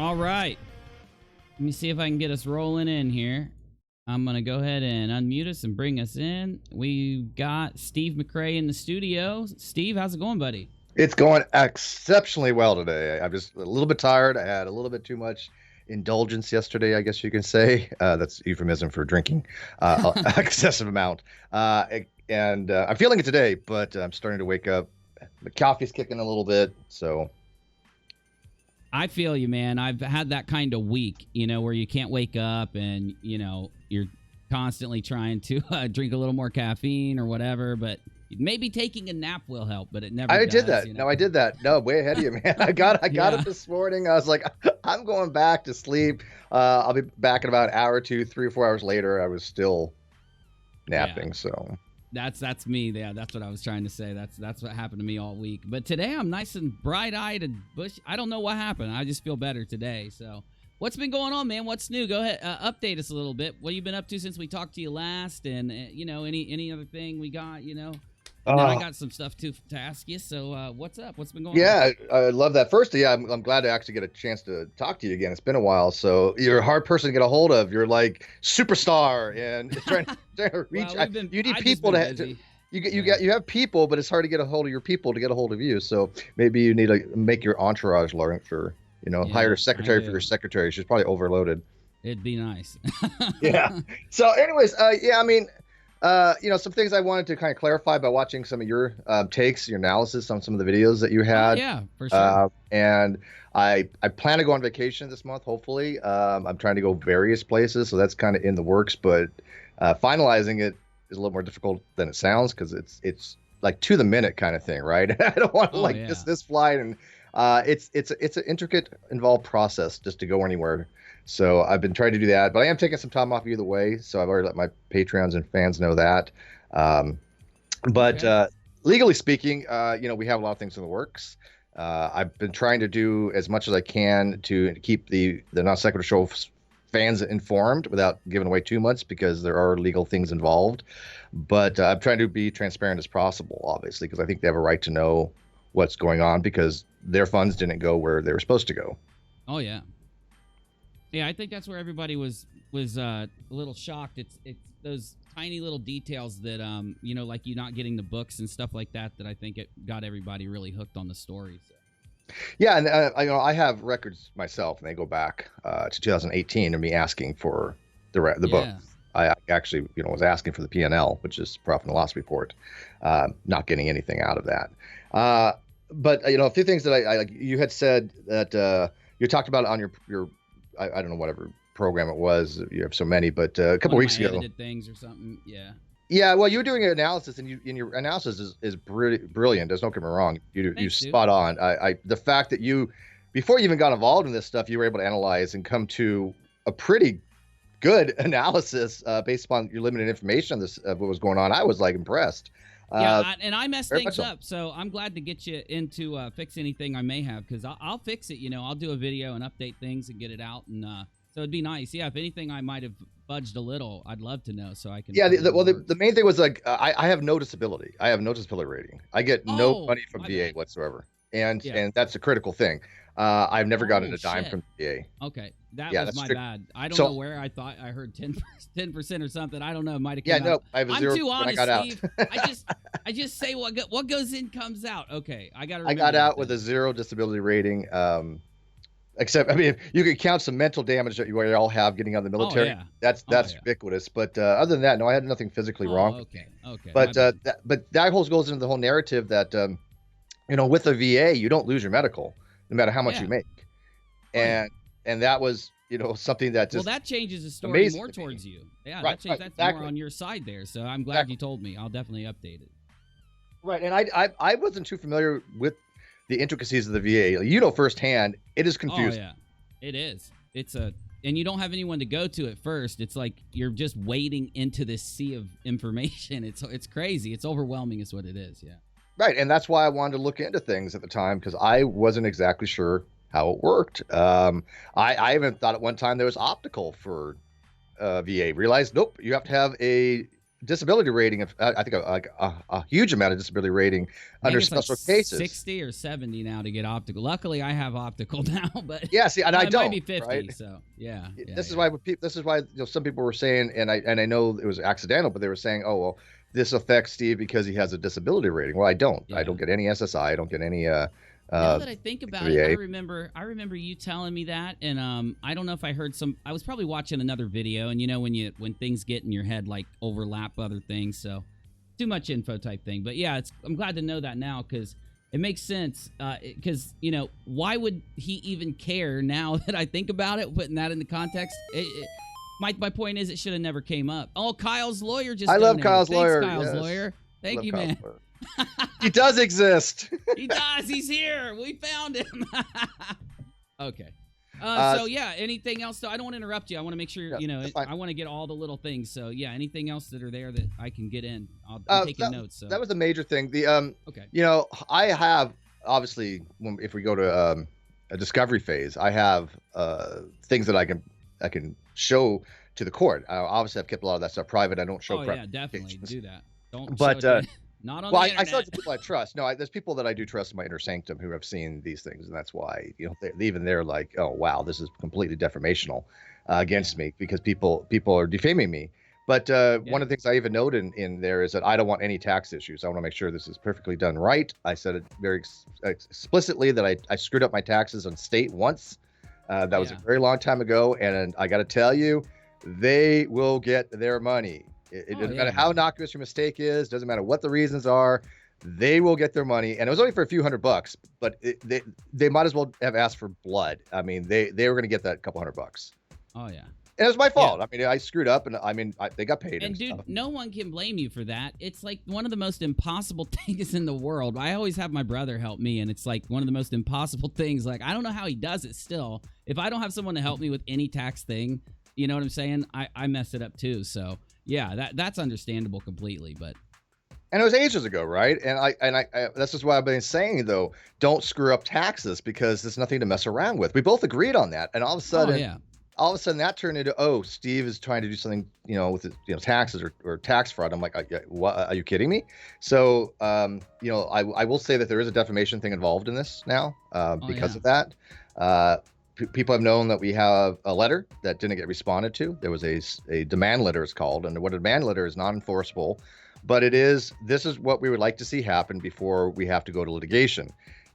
All right. Let me see if I can get us rolling in here. I'm going to go ahead and unmute us and bring us in. We've got Steve McRae in the studio. Steve, how's it going, buddy? It's going exceptionally well today. I'm just a little bit tired. I had a little bit too much indulgence yesterday, I guess you can say. That's euphemism for drinking, excessive amount. And I'm feeling it today, but I'm starting to wake up. The coffee's kicking a little bit, so... I feel you, man. I've had that kind of week, where you can't wake up and, you're constantly trying to drink a little more caffeine or whatever, but maybe taking a nap will help, but it never does. Did that. No, I did that. No, way ahead of you, man. I got it this morning. I was like, I'm going back to sleep. I'll be back in about an hour or two, 3 or 4 hours later. I was still napping, so... That's me. Yeah, that's what I was trying to say. That's what happened to me all week. But today I'm nice and bright-eyed and bushy. I don't know what happened. I just feel better today. So what's been going on, man? What's new? Go ahead. Update us a little bit. What have you been up to since we talked to you last? And, any other thing we got, And I got some stuff to ask you. So what's up? What's been going on? Yeah, I love that. First, I'm glad to actually get a chance to talk to you again. It's been a while. So you're a hard person to get a hold of. You're like superstar and trying to reach. Well, you need people to you have people, but it's hard to get a hold of your people to get a hold of you. So maybe you need to make your entourage larger. Hire a secretary for your secretary. She's probably overloaded. It'd be nice. Yeah. So, anyways, some things I wanted to kind of clarify by watching some of your takes, your analysis on some of the videos that you had. Yeah, for sure. And I plan to go on vacation this month, hopefully. I'm trying to go various places, so that's kind of in the works. But finalizing it is a little more difficult than it sounds because it's like to the minute kind of thing, right? I don't want to this flight, and it's an intricate, involved process just to go anywhere. So I've been trying to do that, but I am taking some time off either way. So I've already let my Patreons and fans know that. Legally speaking, we have a lot of things in the works. I've been trying to do as much as I can to keep the NonSequiturShow fans informed without giving away too much because there are legal things involved. But I'm trying to be transparent as possible, obviously, because I think they have a right to know what's going on because their funds didn't go where they were supposed to go. Oh, yeah. Yeah, I think that's where everybody was a little shocked. It's those tiny little details that like you not getting the books and stuff like that I think it got everybody really hooked on the story. So. Yeah, and I have records myself, and they go back to 2018 and me asking for the book. I actually was asking for the P&L, which is profit and loss report, not getting anything out of that. But a few things that I you had said that you talked about on your I don't know, whatever program it was. You have so many, but a couple weeks ago. Edited things or something, yeah. Yeah, well, you were doing an analysis, and your analysis is brilliant. Don't get me wrong. You spot on. The fact that before you even got involved in this stuff, you were able to analyze and come to a pretty good analysis based upon your limited information of what was going on. I was impressed. And I messed things up, so I'm glad to get you into fix anything I may have, because I'll fix it. I'll do a video and update things and get it out, and so it'd be nice. Yeah, if anything I might have fudged a little, I'd love to know so I can. Yeah, the main thing was I have no disability. I have no disability rating. I get no money from VA whatsoever, and that's a critical thing. I've never gotten a dime from the VA. Okay, that's my bad. I don't know where I thought I heard 10% or something. I don't know. It might have come out. I have a zero. I'm too honest, I got Steve. I just say what goes in comes out. Okay, I got out with a 0 disability rating. Except, you can count some mental damage that you all have getting out of the military. Oh, yeah. That's ubiquitous. But other than that, no, I had nothing physically wrong. Okay. But that goes into the whole narrative that with the VA, you don't lose your medical no matter how much you make, and that was something that just that changes the story more towards you. Yeah, that's more on your side there. So I'm glad you told me. I'll definitely update it. Right, and I wasn't too familiar with the intricacies of the VA. Firsthand, it is confusing. Oh yeah, it is. And you don't have anyone to go to at first. It's like you're just wading into this sea of information. It's crazy. It's overwhelming is what it is. Yeah. Right, and that's why I wanted to look into things at the time, because I wasn't exactly sure how it worked. I even thought at one time there was optical for VA. Realized, nope, you have to have a disability rating of I think a huge amount of disability rating under special cases. 60 or 70 now to get optical. Luckily, I have optical now, but yeah, see, and I don't. Might be 50, right? so yeah. This is why some people were saying, and I know it was accidental, but they were saying, oh well, this affects Steve because he has a disability rating. Well, I don't. I don't get any SSI. I don't get any. Now that I think about it, I remember you telling me that, and I don't know if I heard I was probably watching another video, and when things get in your head like overlap other things, so too much info type thing. But yeah, I'm glad to know that now because it makes sense. Because why would he even care now that I think about it? Putting that into context, my point is it should have never came up. Oh, Kyle's lawyer just. I love donated. Kyle's Thanks, lawyer. Kyle's yes. lawyer. Thank you, man. He does exist. He does. He's here. We found him. Okay. So yeah, anything else? I don't want to interrupt you. I want to make sure, I want to get all the little things. So yeah, anything else that are there that I can get in? I'm taking notes. So. That was a major thing. Okay. I have, obviously, if we go to a discovery phase, I have things that I can show to the court. Obviously, I've kept a lot of that stuff private. I don't show. Oh yeah, definitely do that. Don't. But not on the internet. I saw the people I trust. No, there's people that I do trust in my inner sanctum who have seen these things, and that's why they're like, oh wow, this is completely defamational against me because people are defaming me. But one of the things I even noted in there is that I don't want any tax issues. I want to make sure this is perfectly done right. I said it very explicitly that I screwed up my taxes on state once. That was a very long time ago, and I got to tell you, they will get their money. It doesn't matter how innocuous your mistake is. Doesn't matter what the reasons are. They will get their money, and it was only for a few $100, but they might as well have asked for blood. I mean, they were going to get that couple $100. Oh yeah. And it was my fault. Yeah. I mean, I screwed up, and they got paid. And dude, no one can blame you for that. It's like one of the most impossible things in the world. I always have my brother help me, and it's like one of the most impossible things. Like, I don't know how he does it still. If I don't have someone to help me with any tax thing, you know what I'm saying? I mess it up too. So yeah, that's understandable completely. But and it was ages ago, right? And I that's just why I've been saying though, don't screw up taxes because there's nothing to mess around with. We both agreed on that, and all of a sudden that turned into, oh, Steve is trying to do something, with his, taxes or tax fraud. I'm like, what? Are you kidding me? So, I will say that there is a defamation thing involved in this now because of that. People have known that we have a letter that didn't get responded to. There was a demand letter, it's called, and what a demand letter is non-enforceable, but this is what we would like to see happen before we have to go to litigation.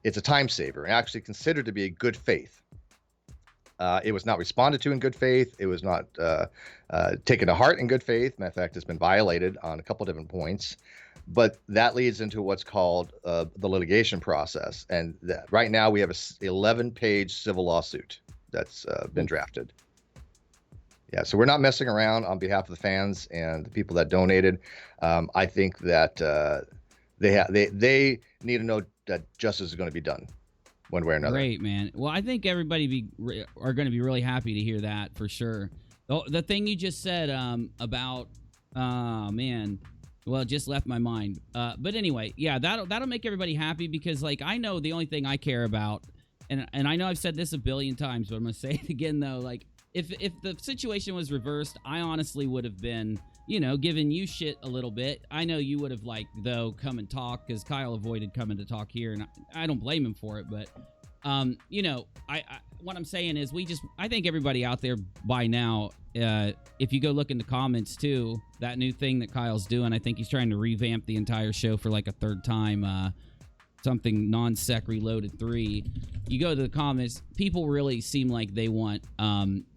It's a time saver and actually considered to be a good faith. It was not responded to in good faith. It was not taken to heart in good faith. Matter of fact, it's been violated on a couple different points. But that leads into what's called the litigation process. And right now we have a 11-page civil lawsuit that's been drafted. Yeah, so we're not messing around on behalf of the fans and the people that donated. I think that they need to know that justice is going to be done. One way or another. Great, man. Well, I think everybody are going to be really happy to hear that for sure. The thing you just said about, man, well, it just left my mind. But anyway, yeah, that'll make everybody happy because, like, I know the only thing I care about, and I know I've said this a billion times, but I'm going to say it again, though. Like, if the situation was reversed, I honestly would have been, giving you shit a little bit. I know you would have, come and talk because Kyle avoided coming to talk here, and I don't blame him for it. But, what I'm saying is I think everybody out there by now, if you go look in the comments too, that new thing that Kyle's doing, I think he's trying to revamp the entire show for like a third time, something non-sec reloaded 3. You go to the comments, people really seem like they want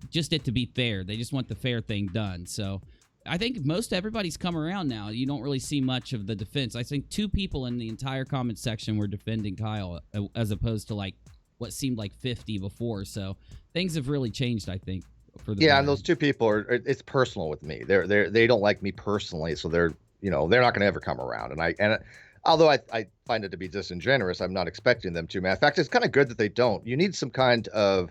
just it to be fair. They just want the fair thing done. So I think most everybody's come around now. You don't really see much of the defense. I think 2 people in the entire comment section were defending Kyle as opposed to like what seemed like 50 before. So things have really changed, I think. For the and those 2 people it's personal with me. They don't like me personally, so they're not going to ever come around. And although I find it to be disingenuous, I'm not expecting them to. In fact, it's kind of good that they don't. You need some kind of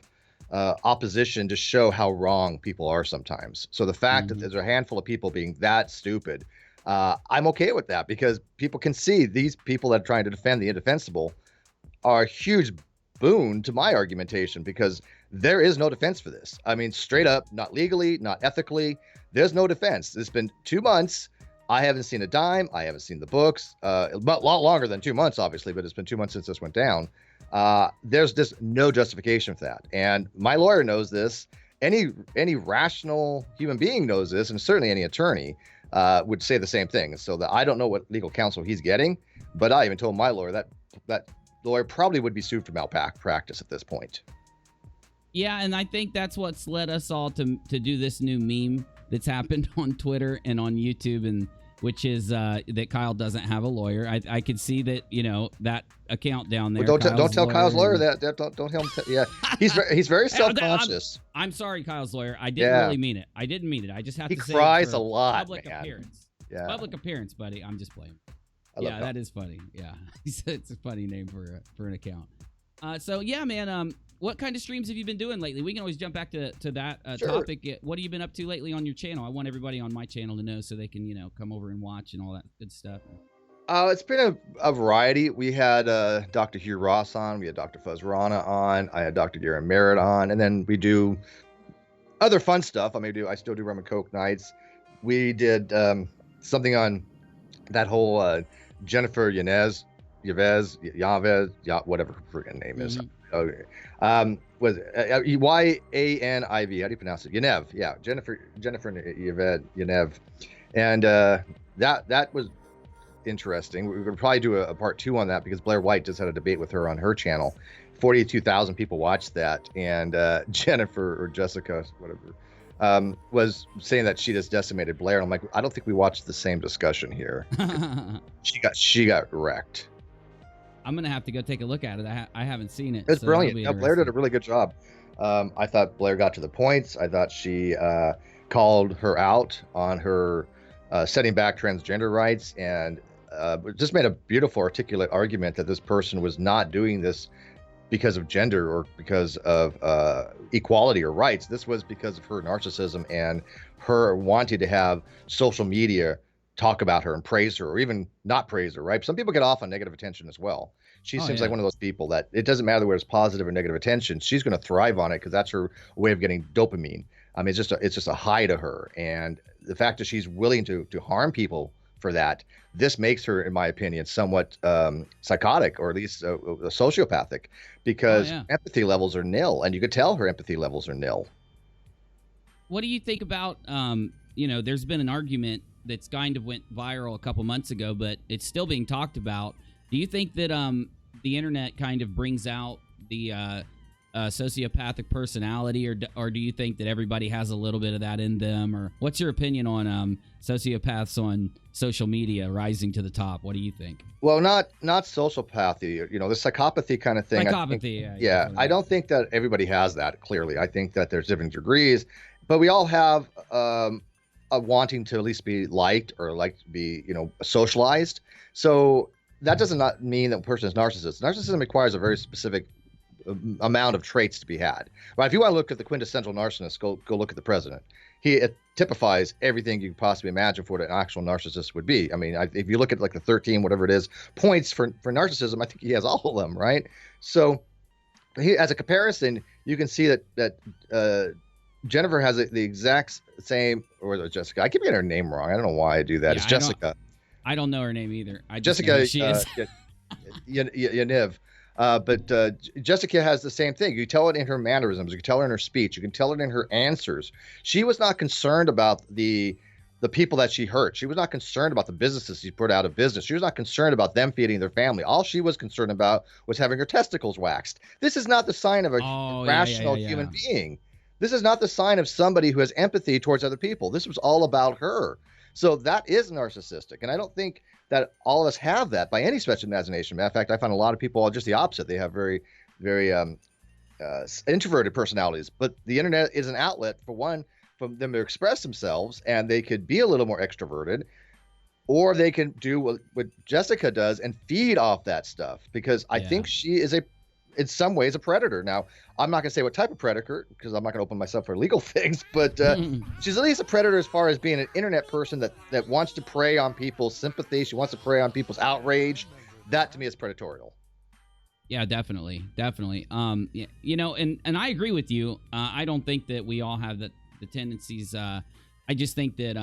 opposition to show how wrong people are sometimes. So the fact that there's a handful of people being that stupid, I'm okay with that because people can see these people that are trying to defend the indefensible are a huge boon to my argumentation because there is no defense for this. I mean, straight up, not legally, not ethically, there's no defense. It's been 2 months. I haven't seen a dime. I haven't seen the books. But a lot longer than 2 months, obviously, but it's been 2 months since this went down. There's just no justification for that. And my lawyer knows this. Any rational human being knows this, and certainly any attorney would say the same thing. So that I don't know what legal counsel he's getting, but I even told my lawyer that lawyer probably would be sued for malpractice at this point. Yeah, and I think that's what's led us all to do this new meme that's happened on Twitter and on YouTube, and which is that Kyle doesn't have a lawyer. I could see that, that account down there. Well, don't tell Kyle's lawyer that. Don't tell him. Yeah, he's very self-conscious. I'm sorry, Kyle's lawyer. I didn't really mean it. I didn't mean it. I just have to say he cries a lot, public man. appearance. Yeah, public appearance, buddy. I'm just playing. Yeah, that is funny. Yeah, it's a funny name for an account. So yeah, man. What kind of streams have you been doing lately? We can always jump back to that Sure. topic. What have you been up to lately on your channel? I want everybody on my channel to know so they can, come over and watch and all that good stuff. It's been a variety. We had Dr. Hugh Ross on. We had Dr. Fuzz Rana on. I had Dr. Jeran Merritt on. And then we do other fun stuff. I still do Rum and Coke nights. We did something on that whole Jennifer Yanez, whatever her freaking name is. Okay. Was YANIV? How do you pronounce it? Yanev. Yeah, Jennifer Yanev, and that was interesting. We're gonna probably do a part 2 on that because Blair White just had a debate with her on her channel. 42,000 people watched that, and Jennifer or Jessica, whatever, was saying that she just decimated Blair. And I'm like, I don't think we watched the same discussion here. She got wrecked. I'm gonna have to go take a look at it. I haven't seen it. It's brilliant. No, Blair did a really good job. I thought Blair got to the points. I thought she called her out on her setting back transgender rights, and just made a beautiful, articulate argument that this person was not doing this because of gender or because of equality or rights. This was because of her narcissism and her wanting to have social media talk about her and praise her, or even not praise her, right? Some people get off on negative attention as well. She seems like one of those people that it doesn't matter whether it's positive or negative attention. She's going to thrive on it because that's her way of getting dopamine. I mean, it's just a high to her. And the fact that she's willing to harm people for that, this makes her, in my opinion, somewhat psychotic, or at least sociopathic, because empathy levels are nil, and you could tell her empathy levels are nil. What do you think about, there's been an argument that's kind of went viral a couple months ago, but it's still being talked about. Do you think that the internet kind of brings out the sociopathic personality, or do you think that everybody has a little bit of that in them? Or what's your opinion on sociopaths on social media rising to the top? What do you think? Well, not sociopathy, the psychopathy kind of thing. Psychopathy, I don't think that everybody has that, clearly. I think that there's different degrees, but we all have a wanting to at least be liked, or like to be, socialized. So that does not mean that a person is narcissist. Narcissism requires a very specific amount of traits to be had. But if you want to look at the quintessential narcissist, go look at the president. It typifies everything you could possibly imagine for what an actual narcissist would be. I mean, if you look at like the 13, whatever it is, points for narcissism, I think he has all of them, right? So as a comparison, you can see that Jennifer has the exact same, or Jessica. I keep getting her name wrong. I don't know why I do that. It's Jessica. I don't know her name either. Jessica, she is. Yaniv. But Jessica has the same thing. You tell it in her mannerisms. You can tell it in her speech. You can tell it in her answers. She was not concerned about the people that she hurt. She was not concerned about the businesses she put out of business. She was not concerned about them feeding their family. All she was concerned about was having her testicles waxed. This is not the sign of a rational human being. This is not the sign of somebody who has empathy towards other people. This was all about her. So that is narcissistic. And I don't think that all of us have that by any stretch of imagination. Matter of fact, I find a lot of people are just the opposite. They have very, very introverted personalities. But the internet is an outlet, for one, for them to express themselves, and they could be a little more extroverted, or they can do what Jessica does and feed off that stuff, because I think she is in some ways a predator. Now, I'm not going to say what type of predator, because I'm not going to open myself for legal things, but she's at least a predator as far as being an internet person that wants to prey on people's sympathy. She wants to prey on people's outrage. That to me is predatorial. Yeah, definitely. And I agree with you. I don't think that we all have the tendencies. I just think that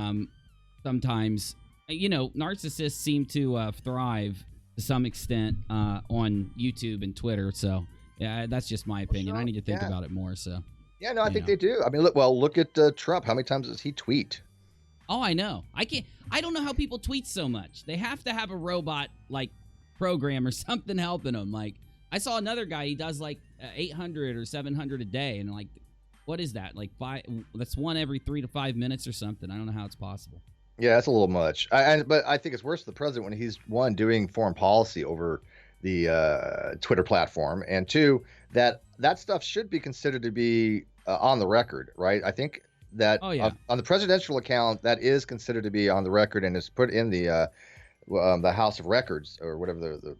sometimes narcissists seem to thrive to some extent on YouTube and Twitter. So yeah, that's just my opinion. I need to think about it more. So yeah, no, I think they do. I mean, look at Trump. How many times does he tweet? Oh, I know. I don't know how people tweet so much. They have to have a robot like program or something helping them. Like I saw another guy. He does like 800 or 700 a day, and like, what is that? Like that's one every 3 to 5 minutes or something. I don't know how it's possible. Yeah, that's a little much. But I think it's worse for the president when he's, one, doing foreign policy over the Twitter platform, and two, that stuff should be considered to be on the record, right? I think that on the presidential account, that is considered to be on the record and is put in the House of Records or whatever the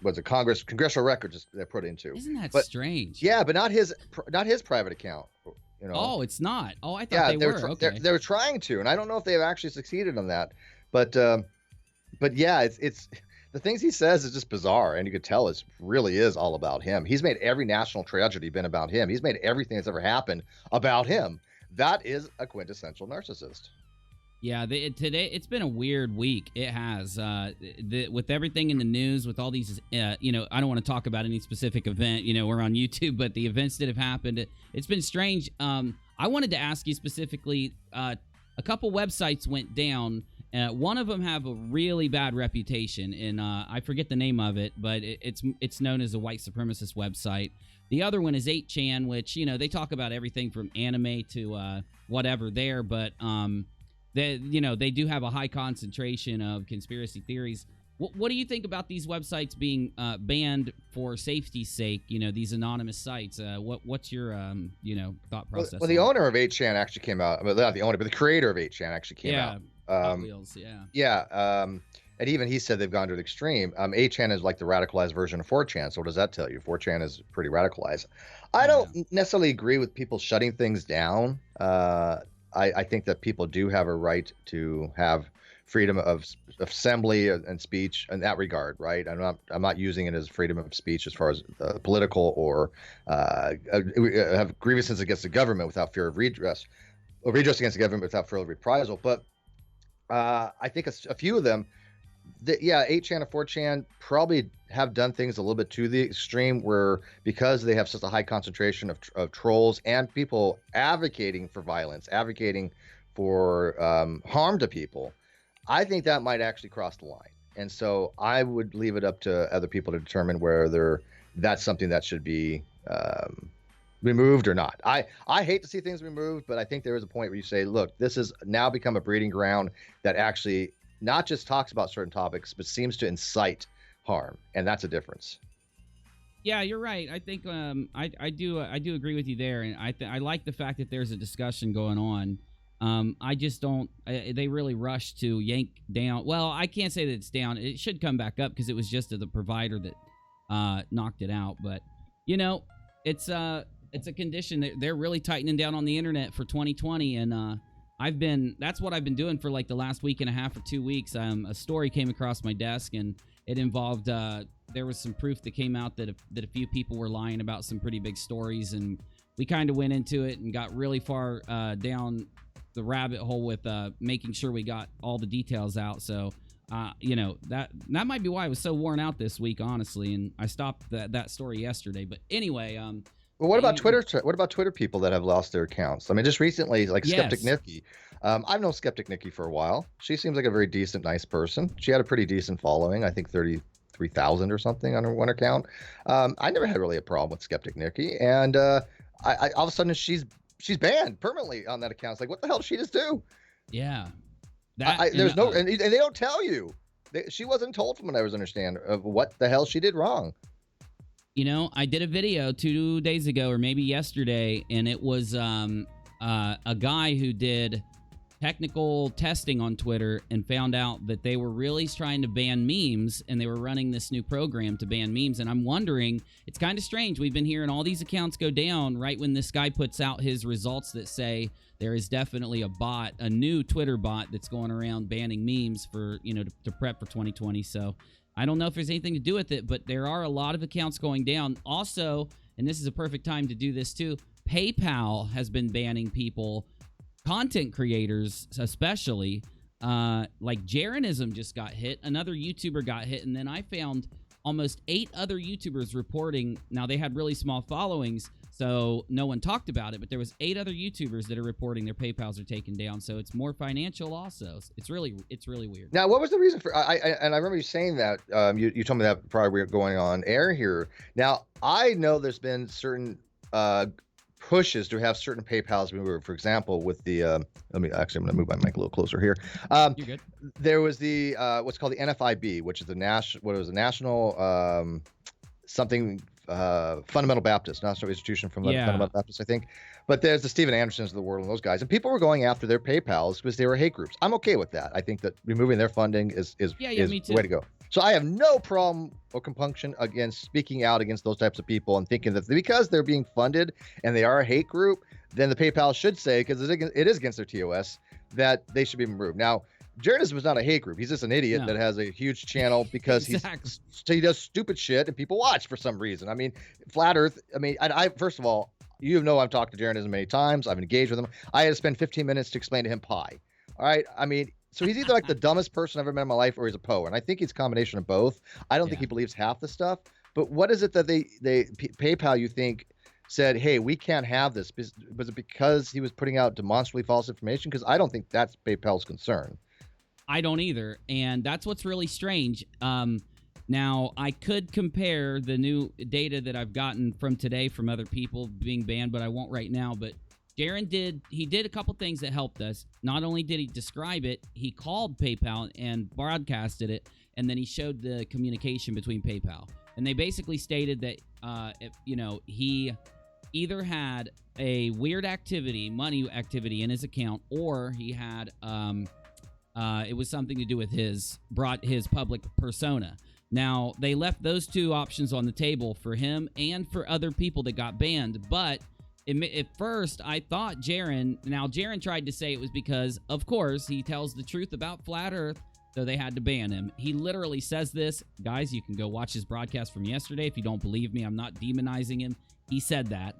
what's it, congressional records they're put into. Isn't that strange? Yeah, but not his private account. Oh, it's not. Oh, I thought they were. Okay. They were trying to, and I don't know if they've actually succeeded on that. But yeah, it's the things he says is just bizarre, and you could tell it really is all about him. He's made every national tragedy been about him. He's made everything that's ever happened about him. That is a quintessential narcissist. Yeah, today it's been a weird week. It has with everything in the news, with all these, I don't want to talk about any specific event. We're on YouTube, but the events that have happened, it's been strange. I wanted to ask you specifically. A couple websites went down. One of them have a really bad reputation, and I forget the name of it, but it's known as a white supremacist website. The other one is 8chan, which they talk about everything from anime to whatever there, but they do have a high concentration of conspiracy theories. What do you think about these websites being banned for safety's sake? These anonymous sites. What's your thought process? Well, the owner of 8chan actually came out. Well, not the owner, but the creator of 8chan actually came out. Hot Wheels, yeah. Yeah. And even he said they've gone to the extreme. 8chan is like the radicalized version of 4chan. So what does that tell you? 4chan is pretty radicalized. I don't necessarily agree with people shutting things down. I think that people do have a right to have freedom of assembly and speech in that regard, right? I'm not using it as freedom of speech as far as political or have grievances against the government without fear of redress, or redress against the government without fear of reprisal. But I think a few of them, 8chan and 4chan probably have done things a little bit to the extreme, where because they have such a high concentration of trolls and people advocating for violence, advocating for harm to people, I think that might actually cross the line. And so I would leave it up to other people to determine whether that's something that should be removed or not. I hate to see things removed, but I think there is a point where you say, look, this has now become a breeding ground that actually not just talks about certain topics, but seems to incite harm, and that's a difference. Yeah, you're right. I think I do agree with you there, and I like the fact that there's a discussion going on. I just don't. They really rush to yank down. Well, I can't say that it's down. It should come back up because it was just the provider that knocked it out. But it's a condition that they're really tightening down on the internet for 2020, and that's what I've been doing for like the last week and a half or 2 weeks. A story came across my desk, and it involved there was some proof that came out that a few people were lying about some pretty big stories, and we kind of went into it and got really far down the rabbit hole with making sure we got all the details out. So that might be why I was so worn out this week, honestly, and I stopped that story yesterday. But anyway, well, what about Twitter? What about Twitter people that have lost their accounts? I mean, just recently, like Skeptic Nikki. I've known Skeptic Nikki for a while. She seems like a very decent, nice person. She had a pretty decent following. I think 33,000 or something on her one account. I never had really a problem with Skeptic Nikki, and I all of a sudden she's banned permanently on that account. It's like, what the hell did she just do? Yeah, there's no, and they don't tell you. She wasn't told, from what I was understand, of what the hell she did wrong. I did a video 2 days ago, or maybe yesterday, and it was a guy who did technical testing on Twitter and found out that they were really trying to ban memes, and they were running this new program to ban memes. And I'm wondering, it's kind of strange. We've been hearing all these accounts go down right when this guy puts out his results that say there is definitely a new Twitter bot that's going around banning memes for, to prep for 2020. So I don't know if there's anything to do with it, but there are a lot of accounts going down. Also, and this is a perfect time to do this too, PayPal has been banning people, content creators especially, like Jeranism just got hit. Another YouTuber got hit. And then I found almost 8 other YouTubers reporting. Now, they had really small followings, so no one talked about it, but there was 8 other YouTubers that are reporting their PayPals are taken down. So it's more financial also. It's really weird. Now, what was the reason for? I remember you saying that. You told me that prior we were going on air here. Now, I know there's been certain pushes to have certain PayPals removed. For example, with the I'm going to move my mic a little closer here. You're good. There was the what's called the NFIB, which is the national something Fundamental Baptist, National Institution from Fundamental Baptist, I think. But there's the Stephen Andersons of the world and those guys, and people were going after their PayPals because they were hate groups. I'm okay with that. I think that removing their funding is the way to go. So I have no problem or compunction against speaking out against those types of people and thinking that because they're being funded and they are a hate group, then the PayPal should say, because it is against their TOS, that they should be removed. Now, Jeranism is not a hate group. He's just an idiot that has a huge channel because he does stupid shit and people watch for some reason. I mean, Flat Earth, I first of all, you know I've talked to Jeranism many times. I've engaged with him. I had to spend 15 minutes to explain to him pi. All right? I mean, so he's either like the dumbest person I've ever met in my life or he's a Poe. And I think he's a combination of both. I don't think he believes half the stuff. But what is it that PayPal, you think, said, hey, we can't have this? Was it because he was putting out demonstrably false information? Because I don't think that's PayPal's concern. I don't either. And that's what's really strange. Now, I could compare the new data that I've gotten from today from other people being banned, but I won't right now. But Jeran did a couple things that helped us. Not only did he describe it, he called PayPal and broadcasted it, and then he showed the communication between PayPal. And they basically stated that, he either had a weird money activity in his account, or he had, it was something to do with his public persona. Now, they left those 2 options on the table for him and for other people that got banned, but at first, I thought Jeran tried to say it was because, of course, he tells the truth about Flat Earth, so they had to ban him. He literally says this. Guys, you can go watch his broadcast from yesterday. If you don't believe me, I'm not demonizing him. He said that.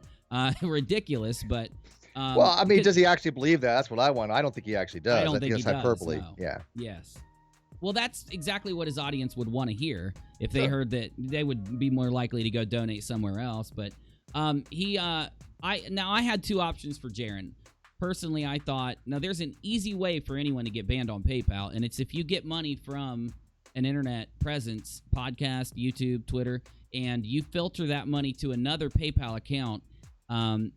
Ridiculous, but... does he actually believe that? That's what I want. I don't think he actually does. I think it's hyperbole. No. Yeah. Yes. Well, that's exactly what his audience would want to hear. If they heard that, they would be more likely to go donate somewhere else. But I had 2 options for Jeran. Personally, I thought, now there's an easy way for anyone to get banned on PayPal, and it's if you get money from an internet presence, podcast, YouTube, Twitter, and you filter that money to another PayPal account.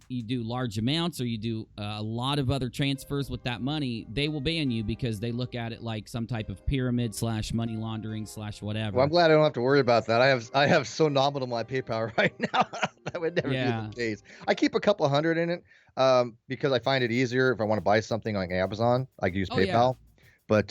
You do large amounts or you do a lot of other transfers with that money, they will ban you because they look at it like some type of pyramid / money laundering / whatever. Well, I'm glad I don't have to worry about that. I have so nominal my PayPal right now. That would never be the case. I keep a couple hundred in it because I find it easier if I want to buy something on Amazon. I can use PayPal, but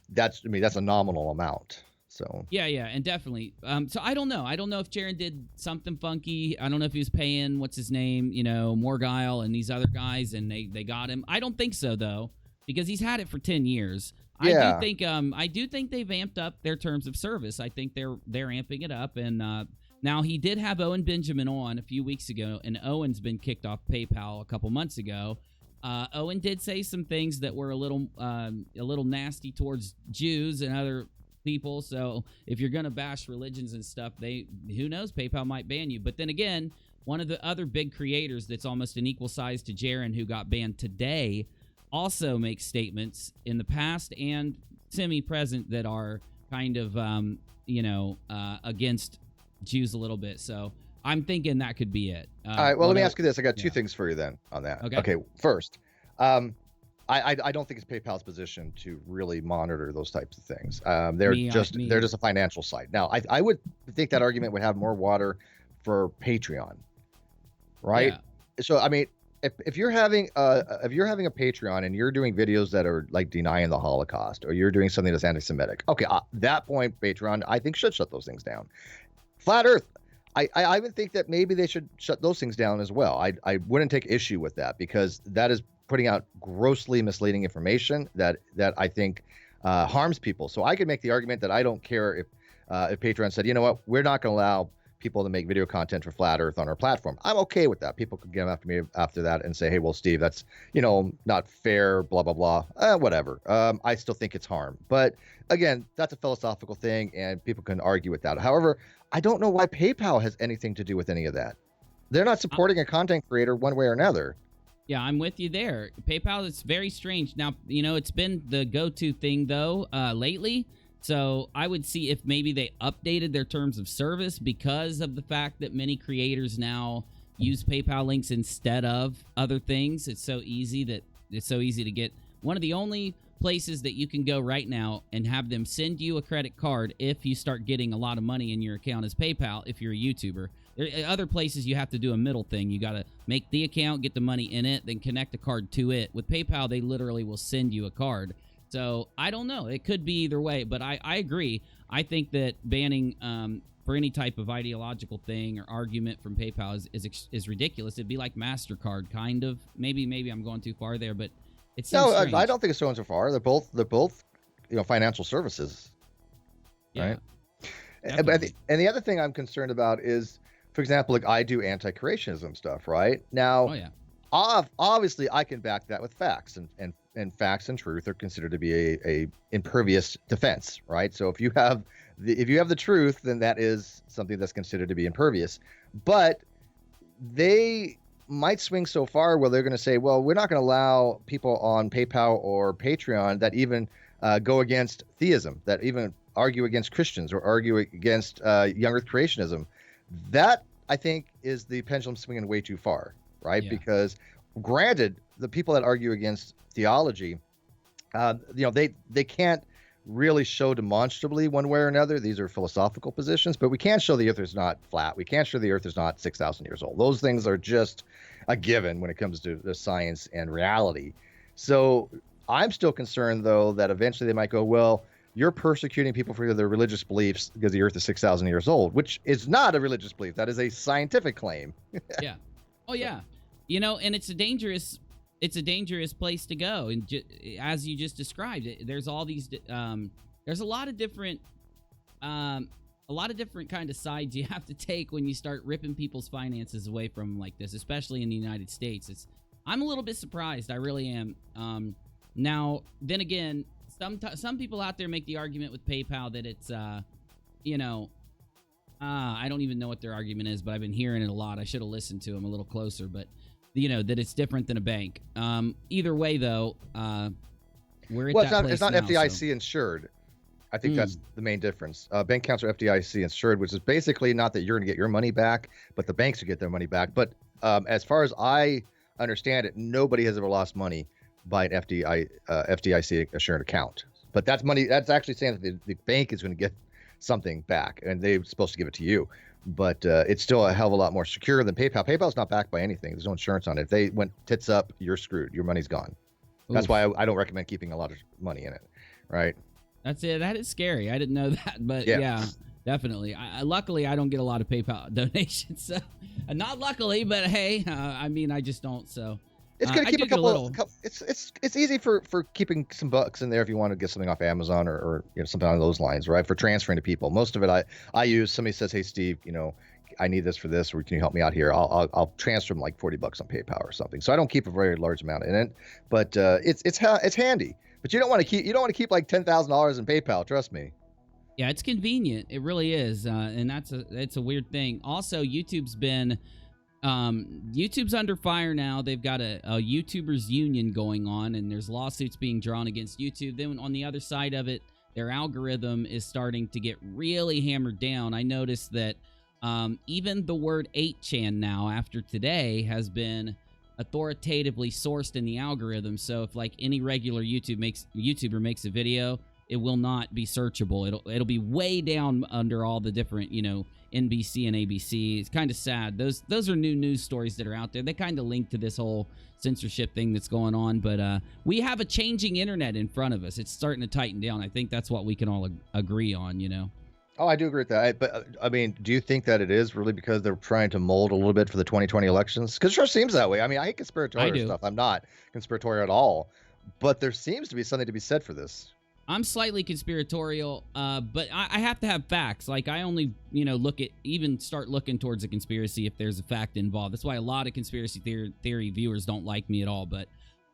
that's a nominal amount. So yeah, and definitely. So I don't know. I don't know if Jeran did something funky. I don't know if he was paying what's his name, Morguile and these other guys, and they got him. I don't think so though, because he's had it for 10 years. Yeah. I do think they've amped up their terms of service. I think they're amping it up, and now he did have Owen Benjamin on a few weeks ago, and Owen's been kicked off PayPal a couple months ago. Owen did say some things that were a little nasty towards Jews and other people. So if you're gonna bash religions and stuff, who knows, PayPal might ban you. But then again, one of the other big creators that's almost an equal size to Jeran, who got banned today, also makes statements in the past and semi-present that are kind of against Jews a little bit. So I'm thinking that could be it. All right, well, let me ask you this. I got 2 things for you then on that. Okay, first, I don't think it's PayPal's position to really monitor those types of things. They're just a financial site. Now, I would think that argument would have more water for Patreon, right? Yeah. So, I mean, if you're having a Patreon and you're doing videos that are like denying the Holocaust, or you're doing something that's anti-Semitic, okay, at that point, Patreon, I think, should shut those things down. Flat Earth, I would think that maybe they should shut those things down as well. I wouldn't take issue with that, because that is putting out grossly misleading information that I think harms people. So I could make the argument that I don't care if Patreon said, you know what, we're not going to allow people that make video content for Flat Earth on our platform. I'm okay with that. People could come after me after that and say, hey, well, Steve, that's, not fair, blah, blah, blah, whatever. I still think it's harm. But again, that's a philosophical thing, and people can argue with that. However, I don't know why PayPal has anything to do with any of that. They're not supporting a content creator one way or another. Yeah, I'm with you there. PayPal, it's very strange. Now, it's been the go-to thing, though, lately. So I would see if maybe they updated their terms of service because of the fact that many creators now use PayPal links instead of other things. It's so easy to get. One of the only places that you can go right now and have them send you a credit card if you start getting a lot of money in your account is PayPal if you're a YouTuber. There are other places you have to do a middle thing. You got to make the account, get the money in it, then connect a card to it. With PayPal, they literally will send you a card. So I don't know. It could be either way, but I agree. I think that banning for any type of ideological thing or argument from PayPal is ridiculous. It'd be like MasterCard, kind of. Maybe I'm going too far there, but it seems strange. I don't think it's going so far. They're both financial services, right? And the other thing I'm concerned about is, for example, like I do anti-creationism stuff, right? Now, obviously I can back that with facts, and facts and truth are considered to be a impervious defense, right? So if you have the truth, then that is something that's considered to be impervious. But they might swing so far where they're going to say, well, we're not going to allow people on PayPal or Patreon that even go against theism, that even argue against Christians or argue against young earth creationism. That, I think, is the pendulum swinging way too far, right? Yeah. Because granted, the people that argue against theology, they can't really show demonstrably one way or another. These are philosophical positions, but we can't show the earth is not flat. We can't show the earth is not 6,000 years old. Those things are just a given when it comes to the science and reality. So I'm still concerned, though, that eventually they might go, well, you're persecuting people for their religious beliefs because the earth is 6,000 years old, which is not a religious belief. That is a scientific claim. Yeah. Oh, yeah. And it's a dangerous place to go. And as you just described it, there's all these, there's a lot of different kind of sides you have to take when you start ripping people's finances away from them like this, especially in the United States. I'm a little bit surprised. I really am. Now, then again, some people out there make the argument with PayPal that it's, I don't even know what their argument is, but I've been hearing it a lot. I should have listened to them a little closer, but that it's different than a bank. Either way, though, we're at that place it's not now, FDIC insured. I think that's the main difference. Bank accounts are FDIC insured, which is basically not that you're going to get your money back, but the banks will get their money back. But as far as I understand it, nobody has ever lost money by an FDIC assured account. But that's money. That's actually saying that the bank is going to get something back, and they're supposed to give it to you. But it's still a hell of a lot more secure than PayPal. PayPal's not backed by anything. There's no insurance on it. If they went tits up, you're screwed. Your money's gone. Oof. That's why I don't recommend keeping a lot of money in it, right? That's it. That is scary. I didn't know that, but yeah definitely. Luckily, I don't get a lot of PayPal donations. So, not luckily, but hey, I just don't. So it's going to keep a couple. It's easy for keeping some bucks in there if you want to get something off Amazon or something on those lines, right? For transferring to people. Most of it I use. Somebody says, "Hey, Steve, I need this for this, or can you help me out here?" I'll transfer them like $40 on PayPal or something. So I don't keep a very large amount in it, but it's handy. But you don't want to keep like $10,000 in PayPal. Trust me. Yeah, it's convenient. It really is, and it's a weird thing. Also, YouTube's under fire now. They've got a YouTubers union going on, and there's lawsuits being drawn against YouTube. Then on the other side of it, their algorithm is starting to get really hammered down. I noticed that even the word 8chan now, after today, has been authoritatively sourced in the algorithm. So if like any regular YouTuber makes a video, it will not be searchable. It'll be way down under all the different, NBC and ABC. It's kind of sad. Those are new news stories that are out there. They kind of link to this whole censorship thing that's going on. But we have a changing internet in front of us. It's starting to tighten down. I think that's what we can all agree on, Oh, I do agree with that. But I mean, do you think that it is really because they're trying to mold a little bit for the 2020 elections? Because it sure seems that way. I mean, I hate conspiratorial stuff. I'm not conspiratorial at all. But there seems to be something to be said for this. I'm slightly conspiratorial, but I have to have facts. Like, I only, start looking towards a conspiracy if there's a fact involved. That's why a lot of conspiracy theory viewers don't like me at all. But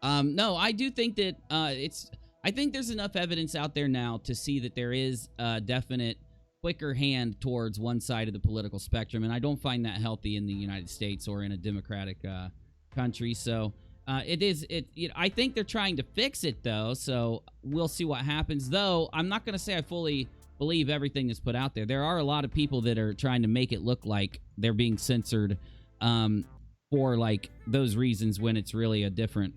no, I do think that I think there's enough evidence out there now to see that there is a definite quicker hand towards one side of the political spectrum, and I don't find that healthy in the United States or in a democratic country. So I think they're trying to fix it, though, so we'll see what happens. Though I'm not going to say I fully believe everything that's put out there. There are a lot of people that are trying to make it look like they're being censored for like those reasons, when it's really a different,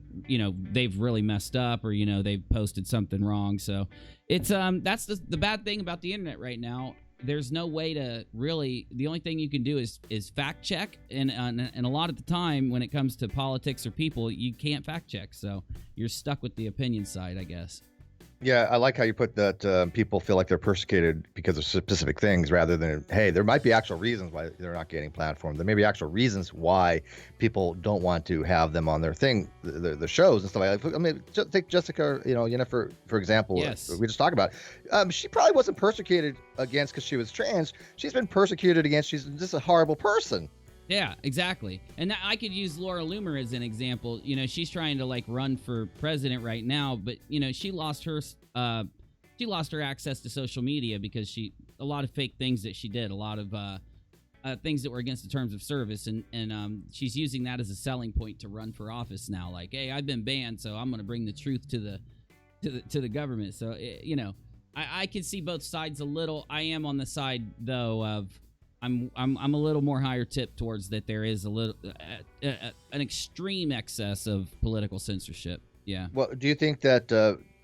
they've really messed up, or they've posted something wrong. So it's that's the bad thing about the internet right now. There's no way to really, the only thing you can do is fact check, and a lot of the time when it comes to politics or people, you can't fact check, so you're stuck with the opinion side, I guess. Yeah, I like how you put that. People feel like they're persecuted because of specific things, rather than, hey, there might be actual reasons why they're not getting platformed. There may be actual reasons why people don't want to have them on their thing, the shows and stuff like that. I mean, just take Jessica, Yennefer, for example. Yes. We just talked about. She probably wasn't persecuted against because she was trans. She's been persecuted against. She's just a horrible person. Yeah, exactly. And I could use Laura Loomer as an example. She's trying to like run for president right now, but she lost her access to social media because a lot of fake things that she did, a lot of things that were against the terms of service, and she's using that as a selling point to run for office now. Like, hey, I've been banned, so I'm going to bring the truth to the government. So I can see both sides a little. I am on the side though of I'm a little more higher tip towards that there is a little an extreme excess of political censorship. Yeah. Well, do you think that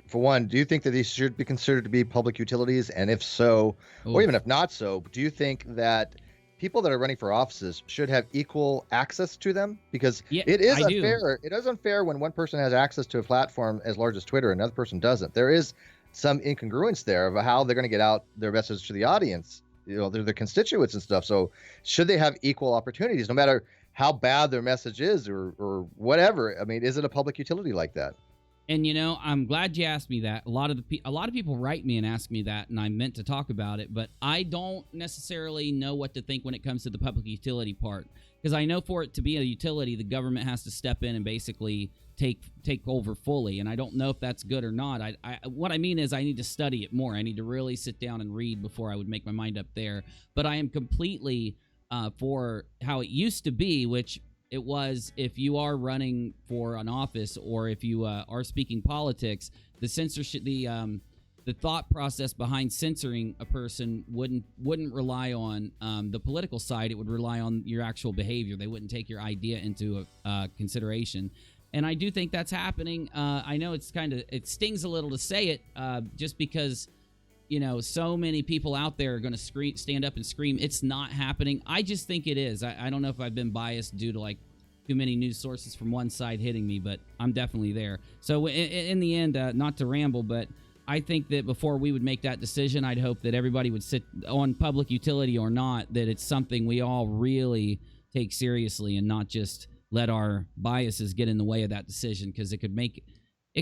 for one, do you think that these should be considered to be public utilities? And if so, or even if not so, do you think that people that are running for offices should have equal access to them? Because it is unfair. It is unfair when one person has access to a platform as large as Twitter and another person doesn't. There is some incongruence there of how they're going to get out their message to the audience. They're their constituents and stuff. So should they have equal opportunities, no matter how bad their message is or whatever? I mean, is it a public utility like that? And I'm glad you asked me that. A lot of people write me and ask me that, and I meant to talk about it, but I don't necessarily know what to think when it comes to the public utility part, because I know for it to be a utility, the government has to step in and basically take over fully, and I don't know if that's good or not. What I mean is I need to study it more. I need to really sit down and read before I would make my mind up there. But I am completely for how it used to be, which it was if you are running for an office or if you are speaking politics, the censorship, the thought process behind censoring a person wouldn't rely on the political side. It would rely on your actual behavior. They wouldn't take your idea into consideration. And I do think that's happening. I know it stings a little to say it, just because, so many people out there are going to stand up and scream. It's not happening. I just think it is. I don't know if I've been biased due to like too many news sources from one side hitting me, but I'm definitely there. So in the end, not to ramble, but I think that before we would make that decision, I'd hope that everybody would sit on public utility or not, that it's something we all really take seriously and not just let our biases get in the way of that decision, because it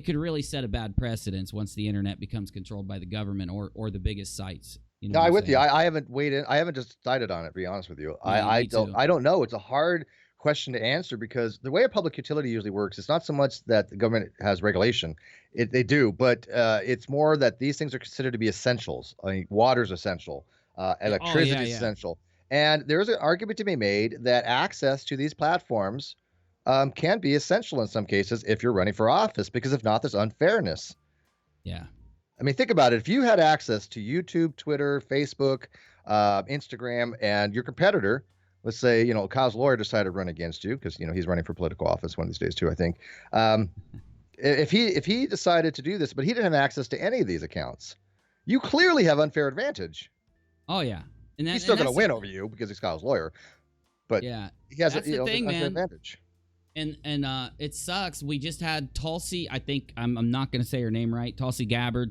could really set a bad precedence once the internet becomes controlled by the government or the biggest sites. No, I'm with you. I haven't weighed in. I haven't just decided on it, to be honest with you. Yeah, I don't know. It's a hard question to answer, because the way a public utility usually works, it's not so much that the government has regulation. They do, but it's more that these things are considered to be essentials. I mean, water's essential, electricity is essential. And there's an argument to be made that access to these platforms can be essential in some cases if you're running for office, because if not, there's unfairness. Yeah. I mean, think about it. If you had access to YouTube, Twitter, Facebook, Instagram, and your competitor, let's say, Kyle's lawyer decided to run against you because, he's running for political office one of these days too, I think. If he decided to do this, but he didn't have access to any of these accounts, you clearly have unfair advantage. Oh, yeah. And he's still going to win over you because he's Kyle's lawyer. But yeah, he has that's the thing, unfair man. advantage. And it sucks. We just had Tulsi, I think, I'm not going to say her name right, Tulsi Gabbard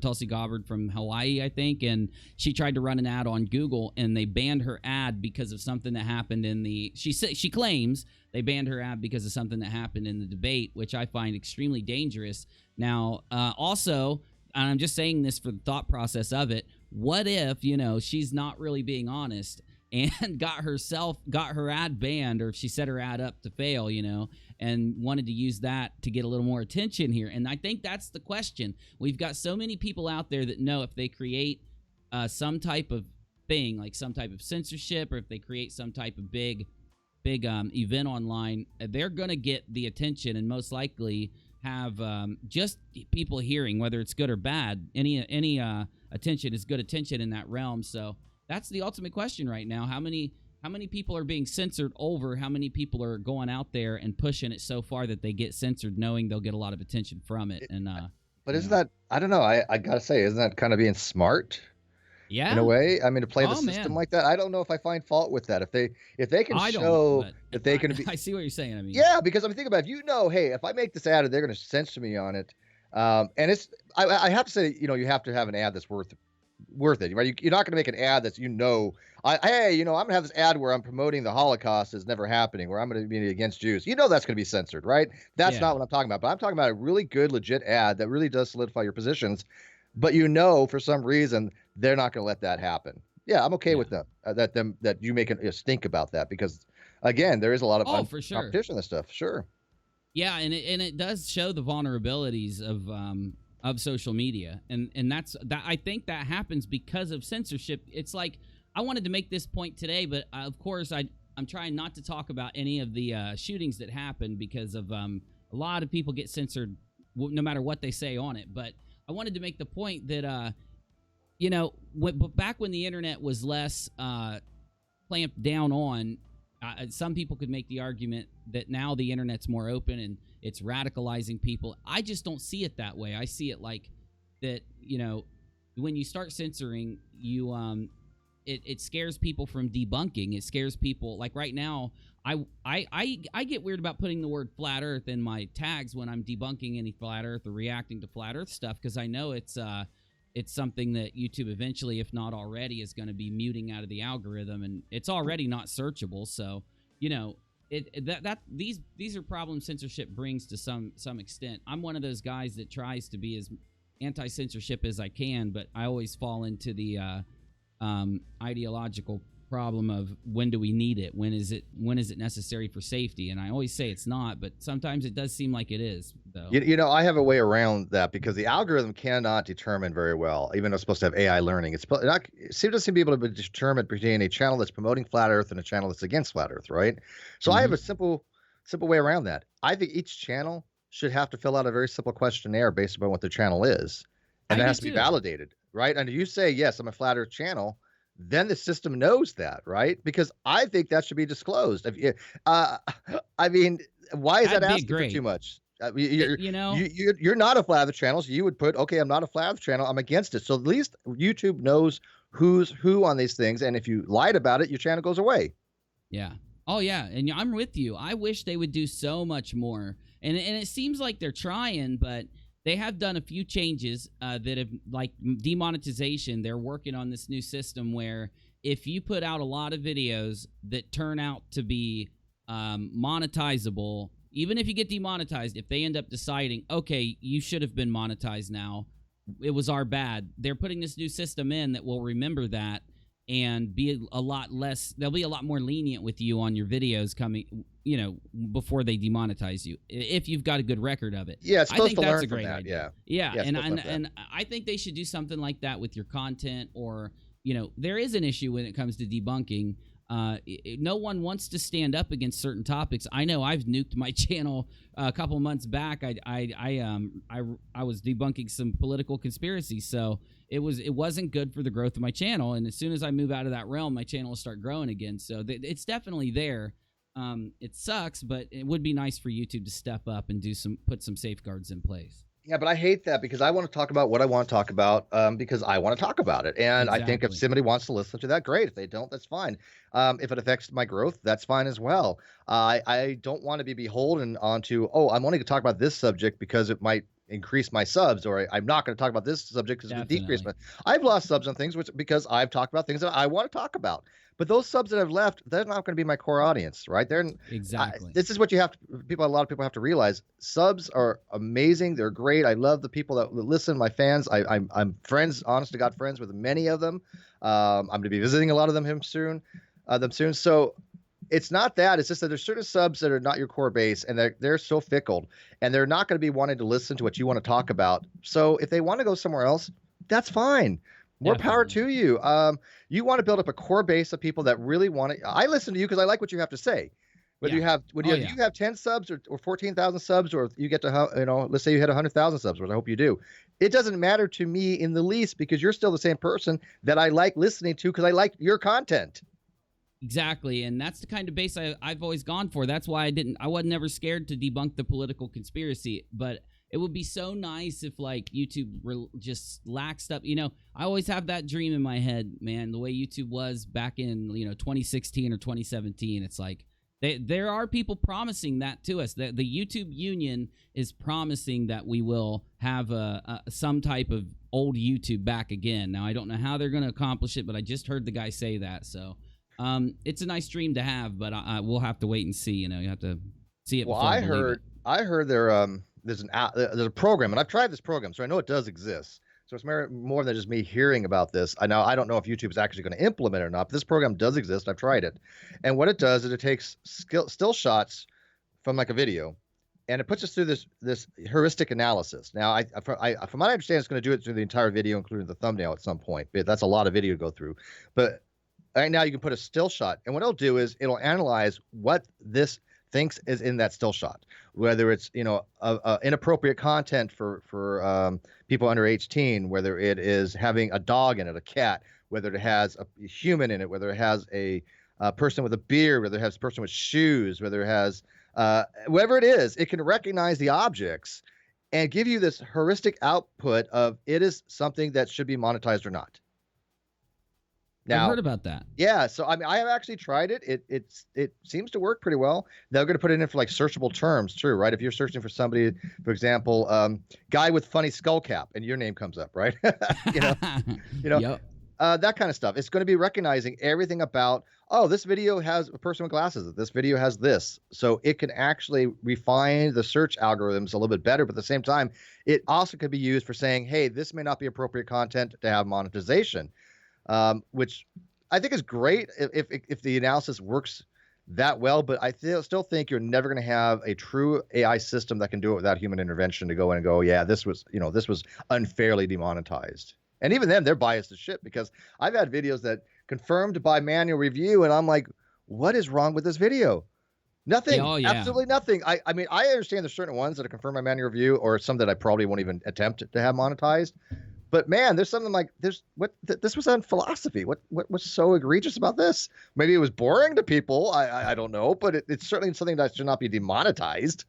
from Hawaii, I think, and she tried to run an ad on Google, and they banned her ad because of something that happened she claims they banned her ad because of something that happened in the debate, which I find extremely dangerous. Now, also, and I'm just saying this for the thought process of it, what if, she's not really being honest and got her ad banned, or if she set her ad up to fail, and wanted to use that to get a little more attention here. And I think that's the question. We've got so many people out there that know if they create some type of thing, like some type of censorship, or if they create some type of big event online, they're going to get the attention and most likely have just people hearing, whether it's good or bad. Any attention is good attention in that realm. So that's the ultimate question right now. How many people are being censored over? How many people are going out there and pushing it so far that they get censored, knowing they'll get a lot of attention from it? And but isn't that, I don't know, I gotta say, isn't that kind of being smart? Yeah, in a way. I mean, to play the system like that, I don't know if I find fault with that. If they can show that they can be, I see what you're saying. I mean, yeah, because I'm thinking about it, hey, if I make this ad, they're going to censor me on it, and it's I have to say, you have to have an ad that's worth it, right? You're not going to make an ad that's I'm going to have this ad where I'm promoting the Holocaust is never happening, where I'm going to be against Jews. That's going to be censored, right? That's not what I'm talking about. But I'm talking about a really good, legit ad that really does solidify your positions. But for some reason, they're not going to let that happen. Yeah, I'm okay with that. That you make us think about that, because again, there is a lot of competition and stuff. Sure. Yeah, and it does show the vulnerabilities of social media, and that's that. I think that happens because of censorship. It's like, I wanted to make this point today, but of course I'm trying not to talk about any of the shootings that happened, because of a lot of people get censored no matter what they say on it. But I wanted to make the point that, back when the internet was less clamped down on, some people could make the argument that now the internet's more open and it's radicalizing people. I just don't see it that way. I see it like that, when you start censoring, it scares people from debunking. It scares people. Like right now, I get weird about putting the word flat earth in my tags when I'm debunking any flat earth or reacting to flat earth stuff, because I know it's something that YouTube eventually, if not already, is going to be muting out of the algorithm, and it's already not searchable. So, these are problems censorship brings to some extent. I'm one of those guys that tries to be as anti-censorship as I can, but I always fall into the ideological problem of, when do we need it? When is it necessary for safety? And I always say it's not, but sometimes it does seem like it is, though. I have a way around that, because the algorithm cannot determine very well, even though it's supposed to have AI learning. It doesn't seem to be able to determine between a channel that's promoting flat earth and a channel that's against flat earth, right? So I have a simple way around that. I think each channel should have to fill out a very simple questionnaire based upon what their channel is, and that has to be validated, right? And if you say, yes, I'm a flat earth channel, then the system knows that, right? Because I think that should be disclosed. I mean, why is that asking for too much? You're not a flat earth channel, so you would put, okay, I'm not a flat earth channel, I'm against it. So at least YouTube knows who's who on these things, and if you lied about it, your channel goes away. Yeah. Oh yeah, and I'm with you. I wish they would do so much more, and it seems like they're trying, but they have done a few changes that have, like demonetization. They're working on this new system where if you put out a lot of videos that turn out to be monetizable, even if you get demonetized, if they end up deciding, okay, you should have been monetized now, it was our bad, they're putting this new system in that will remember that and be a lot less, they'll be a lot more lenient with you on your videos coming, before they demonetize you, if you've got a good record of it. Yeah, it's supposed to learn from that. Idea. Yeah, and I think they should do something like that with your content, or, there is an issue when it comes to debunking. No one wants to stand up against certain topics. I know I've nuked my channel a couple months back. I was debunking some political conspiracies, so it wasn't good for the growth of my channel. And as soon as I move out of that realm, my channel will start growing again. So it's definitely there. It sucks, but it would be nice for YouTube to step up and put some safeguards in place. Yeah, but I hate that, because I want to talk about what I want to talk about, because I want to talk about it. And exactly. I think if somebody wants to listen to that, great. If they don't, that's fine. If it affects my growth, that's fine as well. I don't want to be beholden onto, I'm only going to talk about this subject because it might increase my subs, or I'm not going to talk about this subject because it decrease my. I've lost subs on things because I've talked about things that I want to talk about. But those subs that I've left, they're not going to be my core audience, right? Exactly. This is what you have to. A lot of people have to realize. Subs are amazing. They're great. I love the people that listen. My fans. I'm friends, honest to God, friends with many of them. I'm going to be visiting a lot of them soon. So it's not that. It's just that there's certain subs that are not your core base, and they're so fickle, and they're not going to be wanting to listen to what you want to talk about. So if they want to go somewhere else, that's fine. More power to you. You want to build up a core base of people that really want to. I listen to you because I like what you have to say. Whether you have, you have 10 subs or 14,000 subs, or you get to, let's say you hit 100,000 subs, which I hope you do. It doesn't matter to me in the least, because you're still the same person that I like listening to because I like your content. Exactly, and that's the kind of base I've always gone for. That's why I wasn't never scared to debunk the political conspiracy, but it would be so nice if like YouTube just laxed up. I always have that dream in my head, man, the way YouTube was back in 2016 or 2017. It's like there are people promising that to us. The YouTube Union is promising that we will have some type of old YouTube back again. Now, I don't know how they're going to accomplish it, but I just heard the guy say that, so it's a nice dream to have, but we'll have to wait and see. You have to see it. Well, I heard there's a program, and I've tried this program, so I know it does exist. So it's more than just me hearing about this. I don't know if YouTube is actually going to implement it or not, but this program does exist. I've tried it, and what it does is it takes still shots from like a video, and it puts us through this heuristic analysis. Now, from what I understand, it's going to do it through the entire video, including the thumbnail at some point. But that's a lot of video to go through, but right now you can put a still shot, and what it'll do is it'll analyze what this thinks is in that still shot, whether it's inappropriate content for people under 18, whether it is having a dog in it, a cat, whether it has a human in it, whether it has a person with a beard, whether it has a person with shoes, whether it has whatever it is. It can recognize the objects and give you this heuristic output of it is something that should be monetized or not. Now, I've heard about that. Yeah, so I have actually tried it. It seems to work pretty well. They're going to put it in for like searchable terms, too, right? If you're searching for somebody, for example, guy with funny skull cap, and your name comes up, right? Yep. That kind of stuff. It's going to be recognizing everything about, this video has a person with glasses. This video has this, so it can actually refine the search algorithms a little bit better. But at the same time, it also could be used for saying, hey, this may not be appropriate content to have monetization. Which I think is great if the analysis works that well, but I still think you're never going to have a true AI system that can do it without human intervention to go in and go, yeah, this was unfairly demonetized. And even then, they're biased as shit, because I've had videos that confirmed by manual review, and I'm like, what is wrong with this video? Nothing. Oh, yeah. Absolutely nothing. I mean, I understand there's certain ones that are confirmed by manual review, or some that I probably won't even attempt to have monetized. But man, there's something like this was on philosophy. What was so egregious about this? Maybe it was boring to people. I don't know, but it's certainly something that should not be demonetized.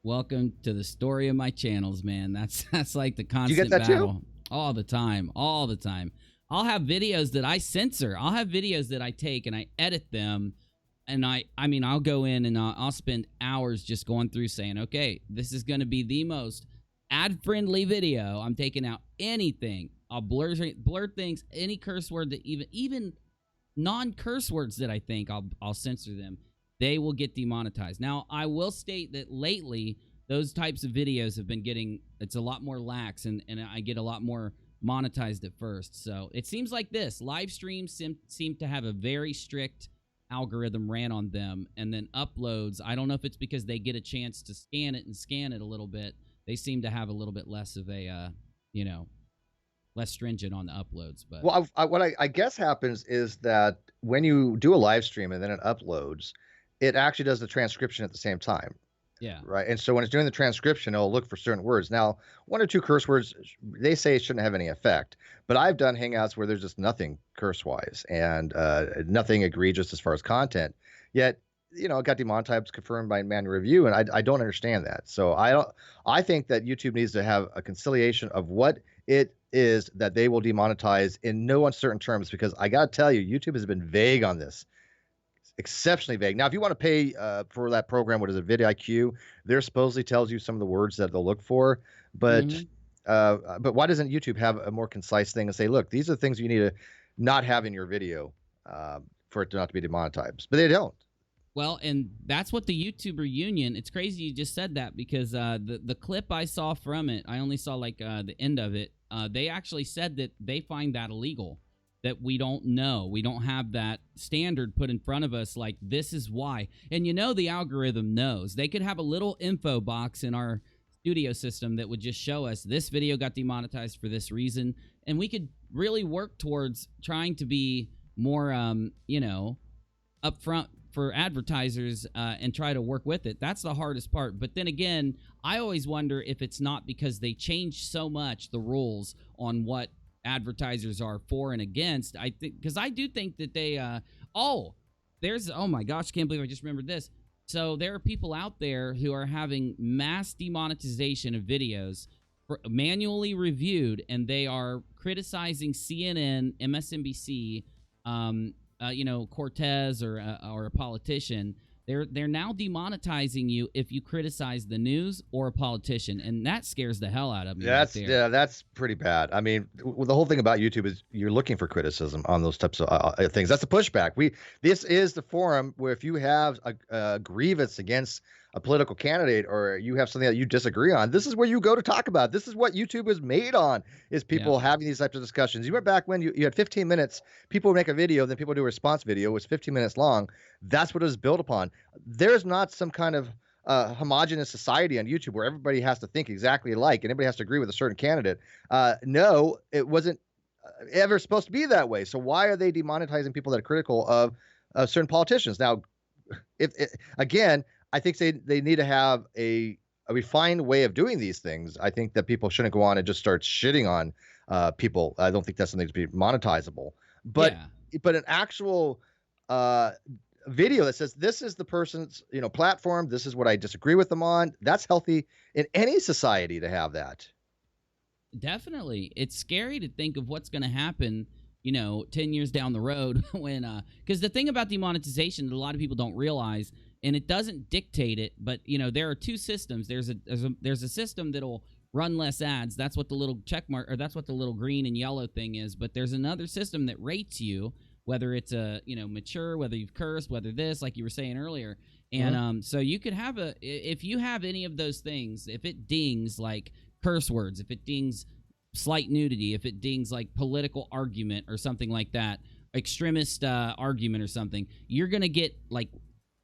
Welcome to the story of my channels, man. That's like the constant you get that battle. Too? All the time. I'll have videos that I censor. I'll have videos that I take and I edit them, and I'll go in and I'll spend hours just going through saying, okay, this is going to be the most ad-friendly video. I'm taking out anything. I'll blur things, any curse word that even non-curse words that I think I'll censor them. They will get demonetized. Now, I will state that lately those types of videos have been it's a lot more lax, and I get a lot more monetized at first. So it seems like this live streams seem to have a very strict algorithm ran on them, and then uploads, I don't know if it's because they get a chance to scan it a little bit. They seem to have a little bit less of a, less stringent on the uploads. But what I guess happens is that when you do a live stream and then it uploads, it actually does the transcription at the same time. Yeah. Right. And so when it's doing the transcription, it'll look for certain words. Now, 1 or 2 curse words, they say it shouldn't have any effect. But I've done hangouts where there's just nothing curse-wise and nothing egregious as far as content. Yet, it got demonetized, confirmed by manual review, and I don't understand that. So I think that YouTube needs to have a conciliation of what it is that they will demonetize in no uncertain terms, because I got to tell you, YouTube has been vague on this. exceptionally vague. Now, if you want to pay for that program, what is it, vidIQ? There supposedly tells you some of the words that they'll look for, but why doesn't YouTube have a more concise thing and say, look, these are the things you need to not have in your video for it to not to be demonetized? But they don't. Well, and that's what the YouTuber union, it's crazy you just said that, because the clip I saw from it, I only saw like the end of it. They actually said that they find that illegal, that we don't know. We don't have that standard put in front of us, like this is why. And you know the algorithm knows. They could have a little info box in our studio system that would just show us this video got demonetized for this reason, and we could really work towards trying to be more, upfront for advertisers and try to work with it. That's the hardest part. But then again, I always wonder if it's not because they changed so much the rules on what advertisers are for and against. I think, because I do think that they oh my gosh, can't believe I just remembered this. So there are people out there who are having mass demonetization of videos manually reviewed, and they are criticizing CNN, MSNBC, Cortez or a politician. They're now demonetizing you if you criticize the news or a politician, and that scares the hell out of me. That's pretty bad. I mean, the whole thing about YouTube is you're looking for criticism on those types of things. That's the pushback. This is the forum where if you have a grievance against a political candidate, or you have something that you disagree on, this is where you go to talk about. This is what YouTube is made on, is people having these types of discussions. You went back when you had 15 minutes, people would make a video, then people do a response video, it was 15 minutes long. That's what it was built upon. There's not some kind of homogenous society on YouTube where everybody has to think exactly alike and everybody has to agree with a certain candidate. No, it wasn't ever supposed to be that way. So why are they demonetizing people that are critical of certain politicians? Now, again, I think they need to have a refined way of doing these things. I think that people shouldn't go on and just start shitting on people. I don't think that's something to be monetizable. But an actual video that says this is the person's platform, this is what I disagree with them on, that's healthy in any society to have that. Definitely. It's scary to think of what's going to happen 10 years down the road when because the thing about demonetization that a lot of people don't realize, and it doesn't dictate it, but there are two systems. There's a system that'll run less ads. That's what the little check mark, or that's what the little green and yellow thing is. But there's another system that rates you, whether it's mature, whether you've cursed, whether this, like you were saying earlier. And so you could have if you have any of those things, if it dings like curse words, if it dings slight nudity, if it dings like political argument or something like that, extremist argument or something, you're going to get like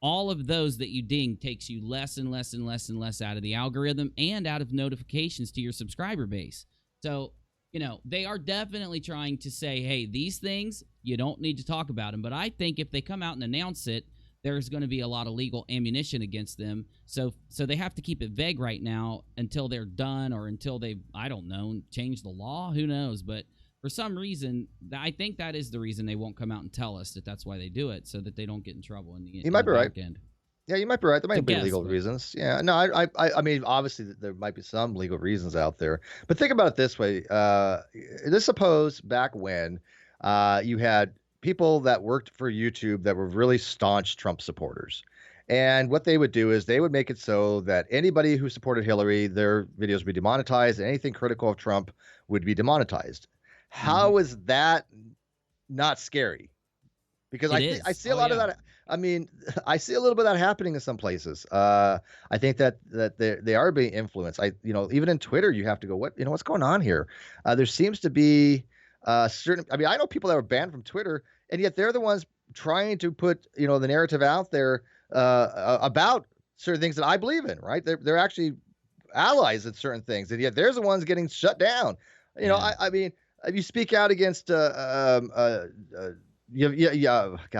all of those that you ding takes you less and less and less and less out of the algorithm and out of notifications to your subscriber base. So, they are definitely trying to say, hey, these things, you don't need to talk about them. But I think if they come out and announce it, there's going to be a lot of legal ammunition against them. So they have to keep it vague right now until they're done, or until they, I don't know, change the law. Who knows? But for some reason, I think that is the reason they won't come out and tell us that that's why they do it, so that they don't get in trouble in the end. You might be right. End. Yeah, you might be right. There might be legal reasons. Yeah, no, I mean, obviously there might be some legal reasons out there, but think about it this way. Let's suppose back when you had people that worked for YouTube that were really staunch Trump supporters. And what they would do is they would make it so that anybody who supported Hillary, their videos would be demonetized, and anything critical of Trump would be demonetized. How is that not scary? Because I see a lot of that. I mean, I see a little bit of that happening in some places. I think that they are being influenced. Even in Twitter, you have to go, what's going on here? There seems to be certain. I mean, I know people that were banned from Twitter, and yet they're the ones trying to put the narrative out there about certain things that I believe in. Right? They're actually allies in certain things, and yet they're the ones getting shut down. I mean, if you speak out against God, I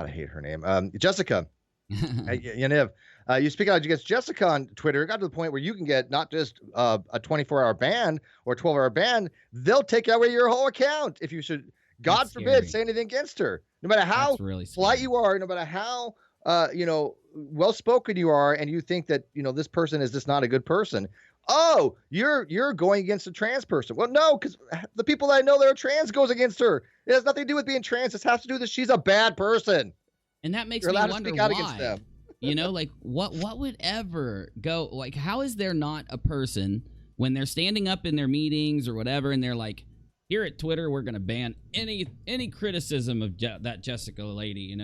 hate her name. Jessica. You speak out against Jessica on Twitter. It got to the point where you can get not just a 24-hour ban or a 12-hour ban. They'll take away your whole account if you should, God forbid, say anything against her. No matter how polite you are, no matter how well-spoken you are, and you think that this person is just not a good person. Oh, you're going against a trans person. Well, no, because the people that I know that are trans goes against her. It has nothing to do with being trans. It has to do with that she's a bad person. And that makes You're me allowed to wonder speak out why. against them. Like what would ever go, like, how is there not a person when they're standing up in their meetings or whatever, and they're like, here at Twitter, we're going to ban any criticism of that Jessica lady,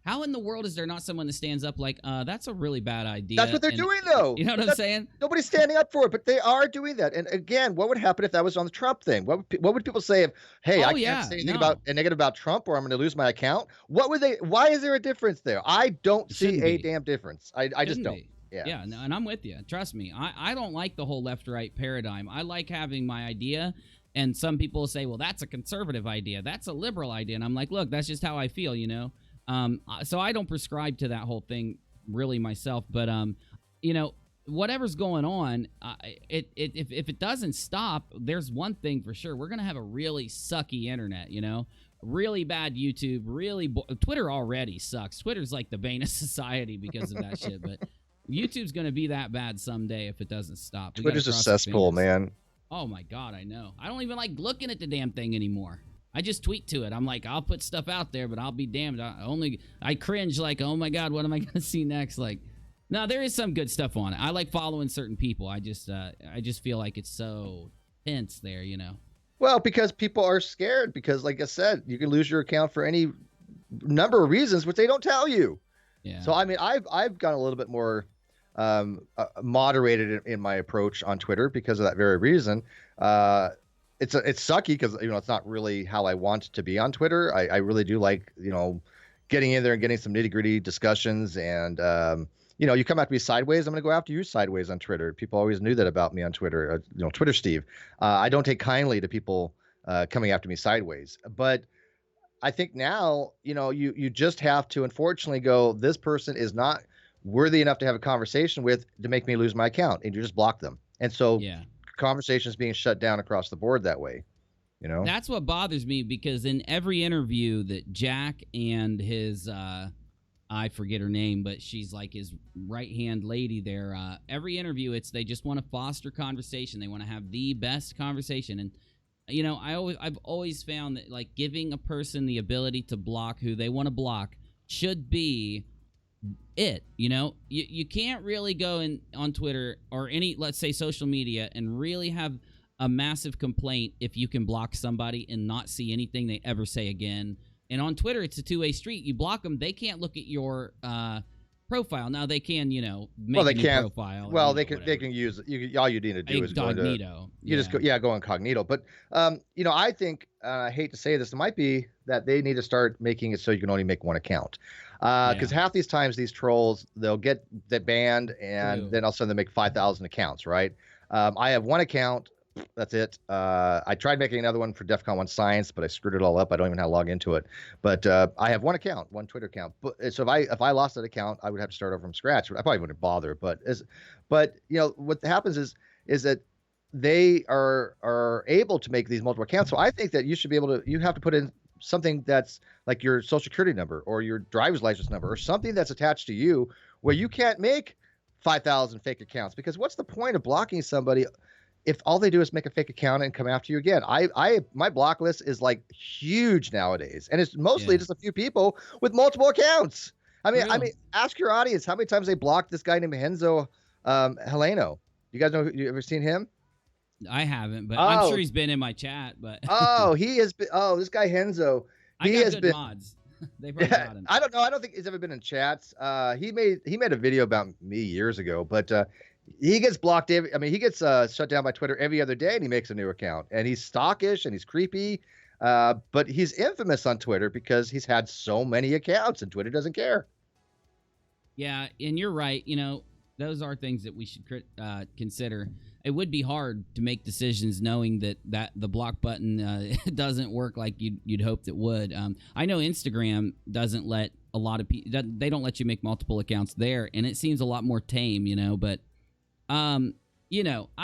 How in the world is there not someone that stands up like, that's a really bad idea? That's what they're doing, though. You know what I'm saying? Nobody's standing up for it, but they are doing that. And again, what would happen if that was on the Trump thing? What would people say if, hey, I can't say anything negative about Trump, or I'm going to lose my account? Why is there a difference there? I don't see a damn difference. I just don't. Yeah, no, and I'm with you. Trust me. I don't like the whole left-right paradigm. I like having my idea, and some people say, well, that's a conservative idea. That's a liberal idea. And I'm like, look, that's just how I feel, So I don't prescribe to that whole thing really myself. But, whatever's going on, if it doesn't stop, there's one thing for sure. We're going to have a really sucky internet, really bad YouTube, Twitter already sucks. Twitter's like the bane of society because of that shit. But YouTube's going to be that bad someday if it doesn't stop. Twitter's a cesspool, man. Oh my God, I know. I don't even like looking at the damn thing anymore. I just tweet to it. I'm like, I'll put stuff out there, but I'll be damned. I cringe like, oh my God, what am I going to see next? Like, no, there is some good stuff on it. I like following certain people. I just feel like it's so tense there, Well, because people are scared, because like I said, you can lose your account for any number of reasons, which they don't tell you. Yeah. So, I mean, I've gotten a little bit more moderated in my approach on Twitter because of that very reason. It's sucky because it's not really how I want to be on Twitter. I really do like getting in there and getting some nitty gritty discussions, and you come after me sideways, I'm going to go after you sideways on Twitter. People always knew that about me on Twitter. Twitter Steve. I don't take kindly to people coming after me sideways, but I think now you just have to unfortunately go, this person is not worthy enough to have a conversation with to make me lose my account, and you just block them. And so conversations being shut down across the board that way. That's what bothers me, because in every interview that Jack and his I forget her name, but she's like his right-hand lady there, every interview they just want to foster conversation. They want to have the best conversation. And I've always found that, like, giving a person the ability to block who they want to block should be it. You can't really go on Twitter or any, let's say, social media and really have a massive complaint if you can block somebody and not see anything they ever say again. And on Twitter, it's a two-way street. You block them, they can't look at your profile. Now they can, make a new profile. Well, they can use all you need to do is go incognito. Go incognito. But I think, I hate to say this, it might be that they need to start making it so you can only make one account. Because half these times these trolls, they'll get banned, and then all of a sudden they make 5,000 accounts, right? I have one account. That's it. I tried making another one for DEF CON 1 Science, but I screwed it all up. I don't even know how to log into it. But I have one account, one Twitter account. So if I lost that account, I would have to start over from scratch. I probably wouldn't bother. But what happens is that they are able to make these multiple accounts. So I think that you have to put in something that's like your social security number or your driver's license number or something that's attached to you, where you can't make 5,000 fake accounts. Because what's the point of blocking somebody if all they do is make a fake account and come after you again? My block list is like huge nowadays, and it's mostly just a few people with multiple accounts. I mean, ask your audience how many times they blocked this guy named Henzo Heleno. You guys know? You ever seen him? I haven't, but I'm sure he's been in my chat. But he has been. Oh, this guy Henzo. He has been mods. They probably got him. I don't know. I don't think he's ever been in chats. He made a video about me years ago, but he gets blocked. He gets shut down by Twitter every other day, and he makes a new account. And he's stalkish and he's creepy. But he's infamous on Twitter because he's had so many accounts, and Twitter doesn't care. Yeah, and you're right. Those are things that we should consider. It would be hard to make decisions knowing that the block button doesn't work like you'd hoped it would. I know Instagram doesn't let a lot of people. They don't let you make multiple accounts there, and it seems a lot more tame. But I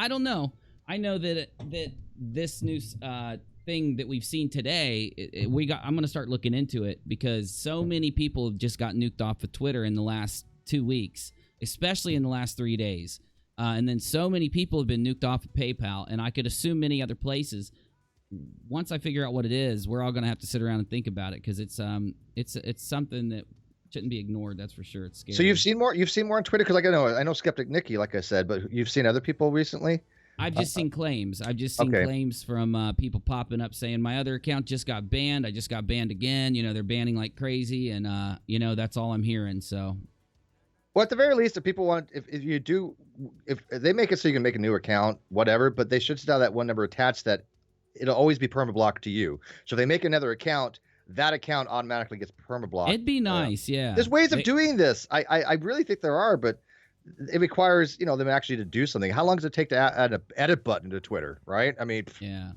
don't know. I know that this new thing that we've seen today, I'm going to start looking into it, because so many people have just got nuked off of Twitter in the last 2 weeks, especially in the last 3 days. And then so many people have been nuked off of PayPal, and I could assume many other places. Once I figure out what it is, we're all going to have to sit around and think about it, because it's something that shouldn't be ignored. That's for sure. It's scary. So you've seen more on Twitter, because I know Skeptic Nikki, like I said, but you've seen other people recently. I've just seen claims. I've just seen claims from people popping up saying my other account just got banned. I just got banned again. You know, they're banning like crazy, and you know, that's all I'm hearing. So, well, at the very least, if people want, if they make it so you can make a new account, whatever, but they should still have that one number attached that it'll always be permablocked to you. So if they make another account, that account automatically gets permablocked. It'd be nice, yeah. There's ways of doing this. I really think there are, but it requires, you know, them actually to do something. How long does it take to add an edit button to Twitter, right? I mean, yeah.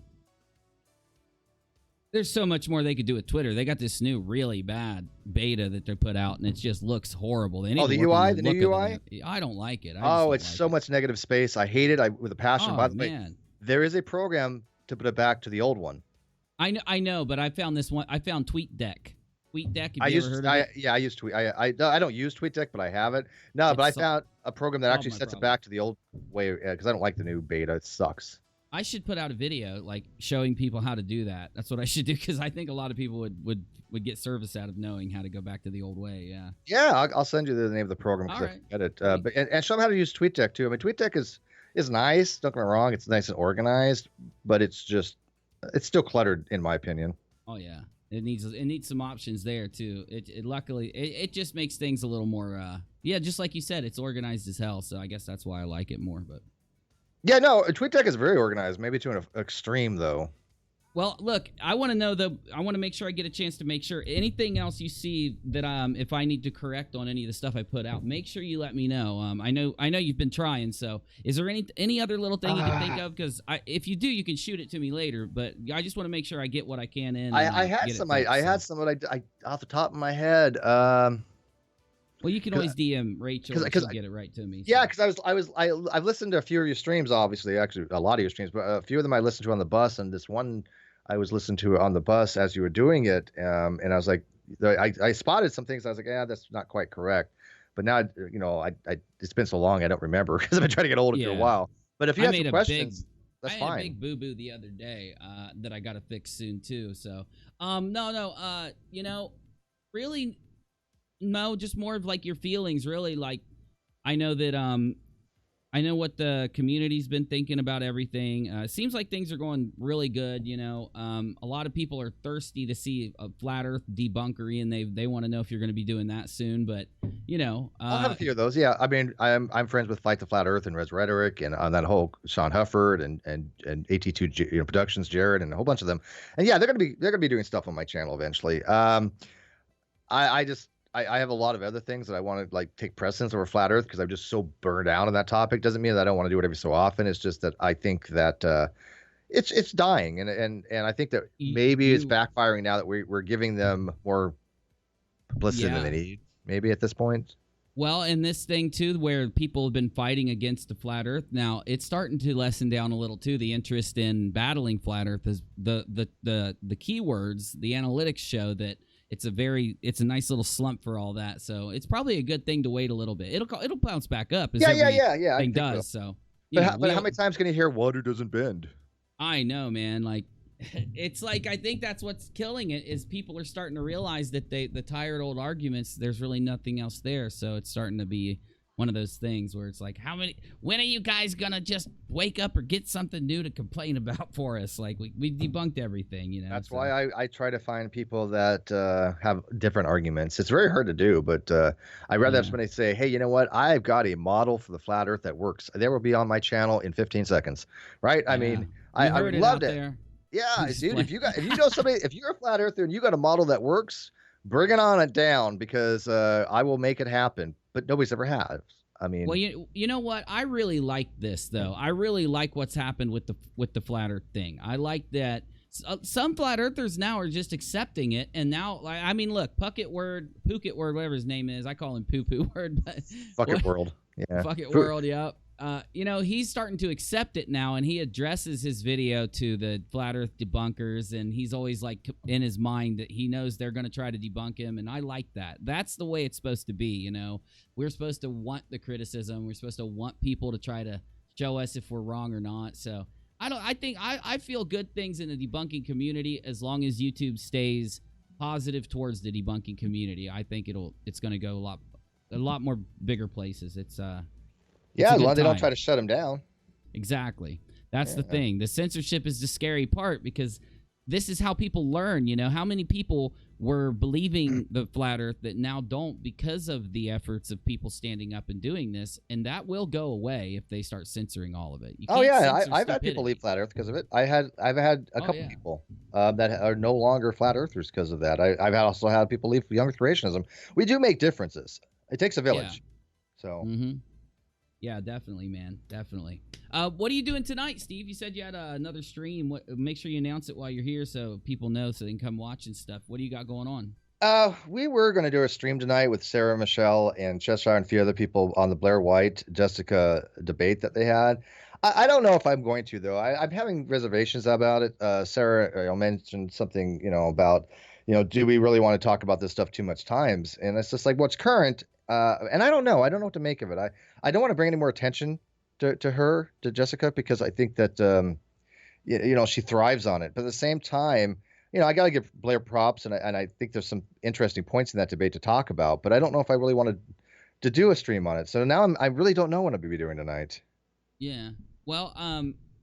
There's so much more they could do with Twitter. They got this new really bad beta that they put out, and it just looks horrible. They need the to work UI, on the new UI. I don't like it. It's so much negative space. I hate it. With a passion. By the way, there is a program to put it back to the old one. I know, but I found this one. I found TweetDeck. TweetDeck. Have you ever heard of it? Yeah, I use Tweet. I don't use TweetDeck, but I have it. No, but I found a program that actually sets it back to the old way, because I don't like the new beta. It sucks. I should put out a video like showing people how to do that. That's what I should do, because I think a lot of people would get service out of knowing how to go back to the old way. Yeah. Yeah, I'll send you the name of the program because I forget it. But and show them how to use TweetDeck too. I mean, TweetDeck is nice. Don't get me wrong; it's nice and organized, but it's still cluttered in my opinion. Oh yeah, it needs some options there too. Luckily it just makes things a little more. Yeah, just like you said, it's organized as hell. So I guess that's why I like it more. But. Yeah, no, TweetDeck is very organized, maybe to an extreme, though. Well, look, I want to make sure I get a chance to make sure anything else you see that if I need to correct on any of the stuff I put out, make sure you let me know. I know you've been trying, so is there any other little thing you can think of? Because if you do, you can shoot it to me later, but I just want to make sure I get what I can in. I had some that I off the top of my head. Well, you can always DM Rachel and she'll get it right to me. So. Yeah, because I've listened to a few of your streams, obviously, actually a lot of your streams, but a few of them I listened to on the bus, and this one I was listening to on the bus as you were doing it, and I was like, I spotted some things. I was like, yeah, that's not quite correct. But now, you know, it's been so long I don't remember because I've been trying to get hold of it for a while. But if you have some questions, that's fine. I had a big boo-boo the other day that I got to fix soon too. So, you know, really. No, just more of like your feelings, really. Like, I know that I know what the community's been thinking about everything. It seems like things are going really good. You know, a lot of people are thirsty to see a flat Earth debunkery, and they want to know if you're going to be doing that soon. But you know, I'll have a few of those. Yeah, I mean, I'm friends with Fight the Flat Earth and Res Rhetoric, and on that whole Sean Hufford and AT2 Productions, Jeran, and a whole bunch of them. And yeah, they're gonna be doing stuff on my channel eventually. I have a lot of other things that I want to like take precedence over flat Earth because I'm just so burned out on that topic. Doesn't mean that I don't want to do it every so often. It's just that I think that it's dying, and I think that maybe it's backfiring now that we're giving them more publicity than they need. Maybe at this point. Well, and this thing too, where people have been fighting against the flat Earth, now it's starting to lessen down a little too. The interest in battling flat Earth is the keywords. The analytics show that. It's a nice little slump for all that, so it's probably a good thing to wait a little bit. It'll bounce back up. Yeah. Thing does so. But how many times can you hear water doesn't bend? I know, man. Like, it's like I think that's what's killing it is people are starting to realize that the tired old arguments. There's really nothing else there, so it's starting to be one of those things where it's like, when are you guys gonna just wake up or get something new to complain about for us? Like we debunked everything, you know. That's why I try to find people that have different arguments. It's very hard to do, but I'd rather have somebody say, hey, you know what? I've got a model for the flat Earth that works. There will be on my channel in 15 seconds, right? I mean, I loved it. There. Yeah, dude. If you know somebody, if you're a flat earther and you got a model that works, bring it on it down because I will make it happen. But nobody's ever has. I mean, well, you know what? I really like this though. I really like what's happened with the flat Earth thing. I like that some flat earthers now are just accepting it, and now, I mean, look, Phuket Word, whatever his name is, I call him Poo Poo Word, but Fuck it World, yeah, Fuck it World, yep. You know, he's starting to accept it now, and he addresses his video to the flat Earth debunkers, and he's always like in his mind that he knows they're going to try to debunk him, and I like that. That's the way it's supposed to be, you know. We're supposed to want the criticism. We're supposed to want people to try to show us if we're wrong or not. So I feel good things in the debunking community as long as YouTube stays positive towards the debunking community. I think it's going to go a lot more bigger places. It's yeah, a as long good as they don't time. try to shut him down. Exactly. That's the thing. The censorship is the scary part, because this is how people learn. You know, how many people were believing the flat earth that now don't because of the efforts of people standing up and doing this, and that will go away if they start censoring all of it. You can't censor I've had people leave flat earth because of it. I've had a couple people that are no longer flat earthers because of that. I've also had people leave young earth creationism. We do make differences. It takes a village. So yeah, definitely, man, definitely. What are you doing tonight, Steve? You said you had another stream. Make sure you announce it while you're here so people know, so they can come watch and stuff. What do you got going on? We were going to do a stream tonight with Sarah, Michelle, and Cheshire and a few other people on the Blair White Jessica debate that they had. I don't know if I'm going to, though. I'm having reservations about it. Sarah mentioned something, about, do we really want to talk about this stuff too much times? And it's just like, what's current? And I don't know. I don't know what to make of it. I don't want to bring any more attention to Jessica, because I think that, she thrives on it. But at the same time, I got to give Blair props, and I think there's some interesting points in that debate to talk about. But I don't know if I really wanted to do a stream on it. So now I really don't know what I'll be doing tonight. Yeah. Well,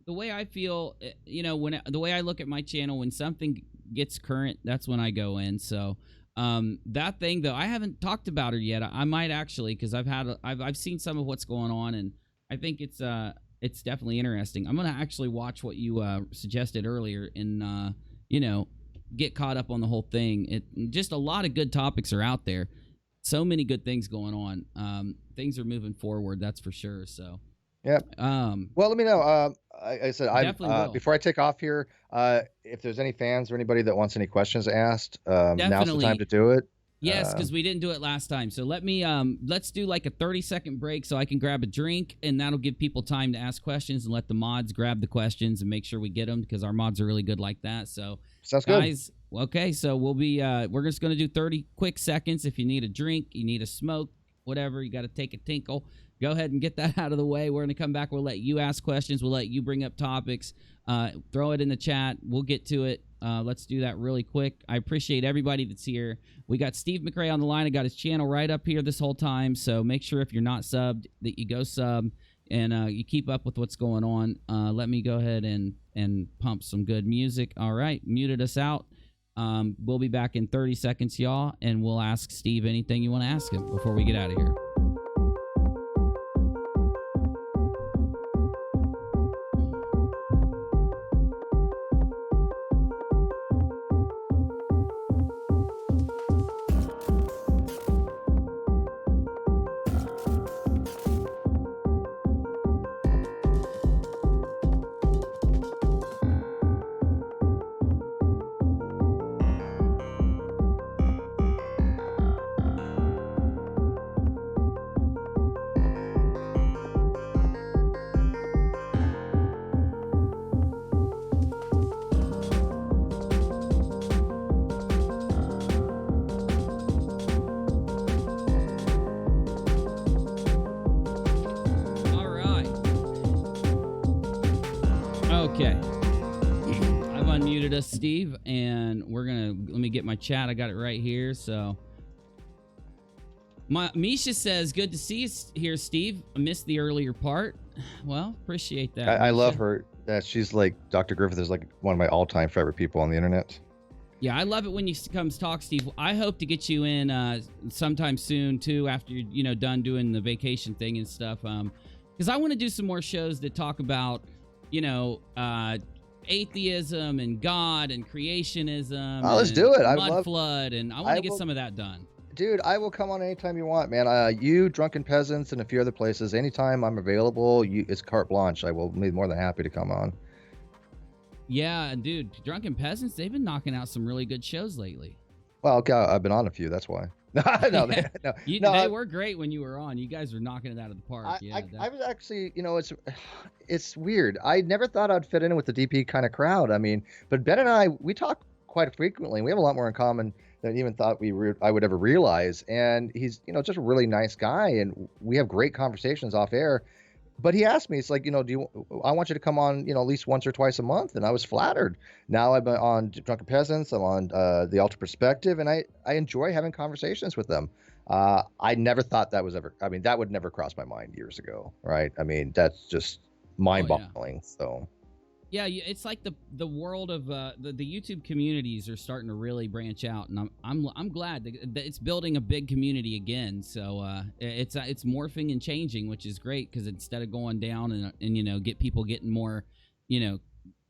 the way I feel, the way I look at my channel, when something gets current, that's when I go in. So that thing, though, I haven't talked about her yet. I might actually, because I've seen some of what's going on, and I think it's definitely interesting. I'm gonna actually watch what you suggested earlier, and get caught up on the whole thing. Just a lot of good topics are out there. So many good things going on. Things are moving forward, that's for sure. So yeah. Well, let me know. I said before I take off here, if there's any fans or anybody that wants any questions asked, now's the time to do it. Yes, because we didn't do it last time. So let's do like a 30-second break so I can grab a drink, and that'll give people time to ask questions, and let the mods grab the questions and make sure we get them, because our mods are really good like that. So sounds guys, good. Okay, so we're just going to do 30 quick seconds. If you need a drink, you need a smoke, whatever, you got to take a tinkle, go ahead and get that out of the way. We're going to come back. We'll let you ask questions. We'll let you bring up topics. Throw it in the chat. We'll get to it. Let's do that really quick. I appreciate everybody that's here. We got Steve McRae on the line. I got his channel right up here this whole time, so make sure if you're not subbed that you go sub, and you keep up with what's going on. Let me go ahead and pump some good music. All right, muted us out. We'll be back in 30 seconds, y'all, and we'll ask Steve anything you want to ask him before we get out of here. Okay. I've unmuted us, Steve, and let me get my chat. I got it right here. So, Misha says, good to see you here, Steve. I missed the earlier part. Well, appreciate that. I love her. She's like, Dr. Griffith is like one of my all-time favorite people on the internet. Yeah, I love it when you come talk, Steve. I hope to get you in sometime soon, too, after you're done doing the vacation thing and stuff. Because I want to do some more shows that talk about, atheism and God and creationism. Oh, let's do it. Mud flood, and I want to get some of that done. Dude, I will come on anytime you want, man. You, Drunken Peasants, and a few other places. Anytime I'm available, it's carte blanche. I will be more than happy to come on. Yeah, dude, Drunken Peasants, they've been knocking out some really good shows lately. Well, okay, I've been on a few, that's why. They were great when you were on. You guys were knocking it out of the park. I was actually, it's weird. I never thought I'd fit in with the DP kind of crowd. I mean, but Ben and I, we talk quite frequently. We have a lot more in common than I even thought I would ever realize. And he's, just a really nice guy, and we have great conversations off air. but he asked me, it's like, I want you to come on, at least once or twice a month. And I was flattered. Now I'm on Drunken Peasants. I'm on the Alter Perspective, and I enjoy having conversations with them. I never thought that was ever, I mean, that would never cross my mind years ago. Right. I mean, that's just mind boggling. So. Yeah, it's like the world of the YouTube communities are starting to really branch out, and I'm glad that it's building a big community again. So it's morphing and changing, which is great, because instead of going down and get people getting more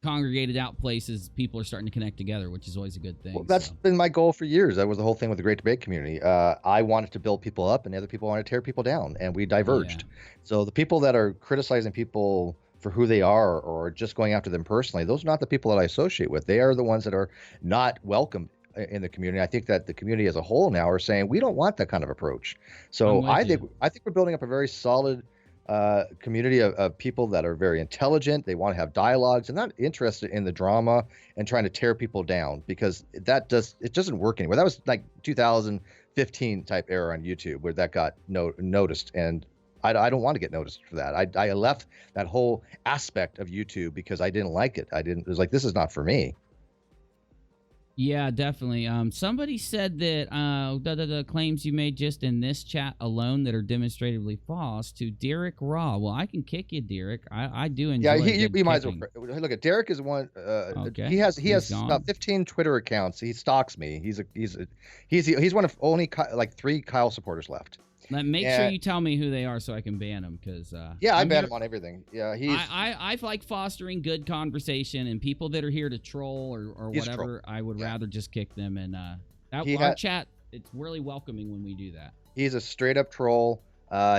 congregated out places, people are starting to connect together, which is always a good thing. Well, that's been my goal for years. That was the whole thing with the Great Debate community. I wanted to build people up, and the other people wanted to tear people down, and we diverged. Yeah. So the people that are criticizing people for who they are or just going after them personally, those are not the people that I associate with. They are the ones that are not welcome in the community. I think that the community as a whole now are saying we don't want that kind of approach. So I think we're building up a very solid community of people that are very intelligent. They want to have dialogues and not interested in the drama and trying to tear people down, because it doesn't work anymore. That was like 2015 type era on YouTube where that got noticed, and I don't want to get noticed for that. I left that whole aspect of YouTube because I didn't like it. It was like, this is not for me. Yeah, definitely. Somebody said that the claims you made just in this chat alone that are demonstratively false to Derek Raw. Well, I can kick you, Derek. I do enjoy. Yeah, he might as well look at Derek is one. Okay. He has about 15 Twitter accounts. He stalks me. He's one of only like 3 Kyle supporters left. Make sure you tell me who they are so I can ban them, because I ban him on everything. Yeah, I like fostering good conversation, and people that are here to troll or whatever, I would rather just kick them. And our chat, it's really welcoming when we do that. He's a straight up troll.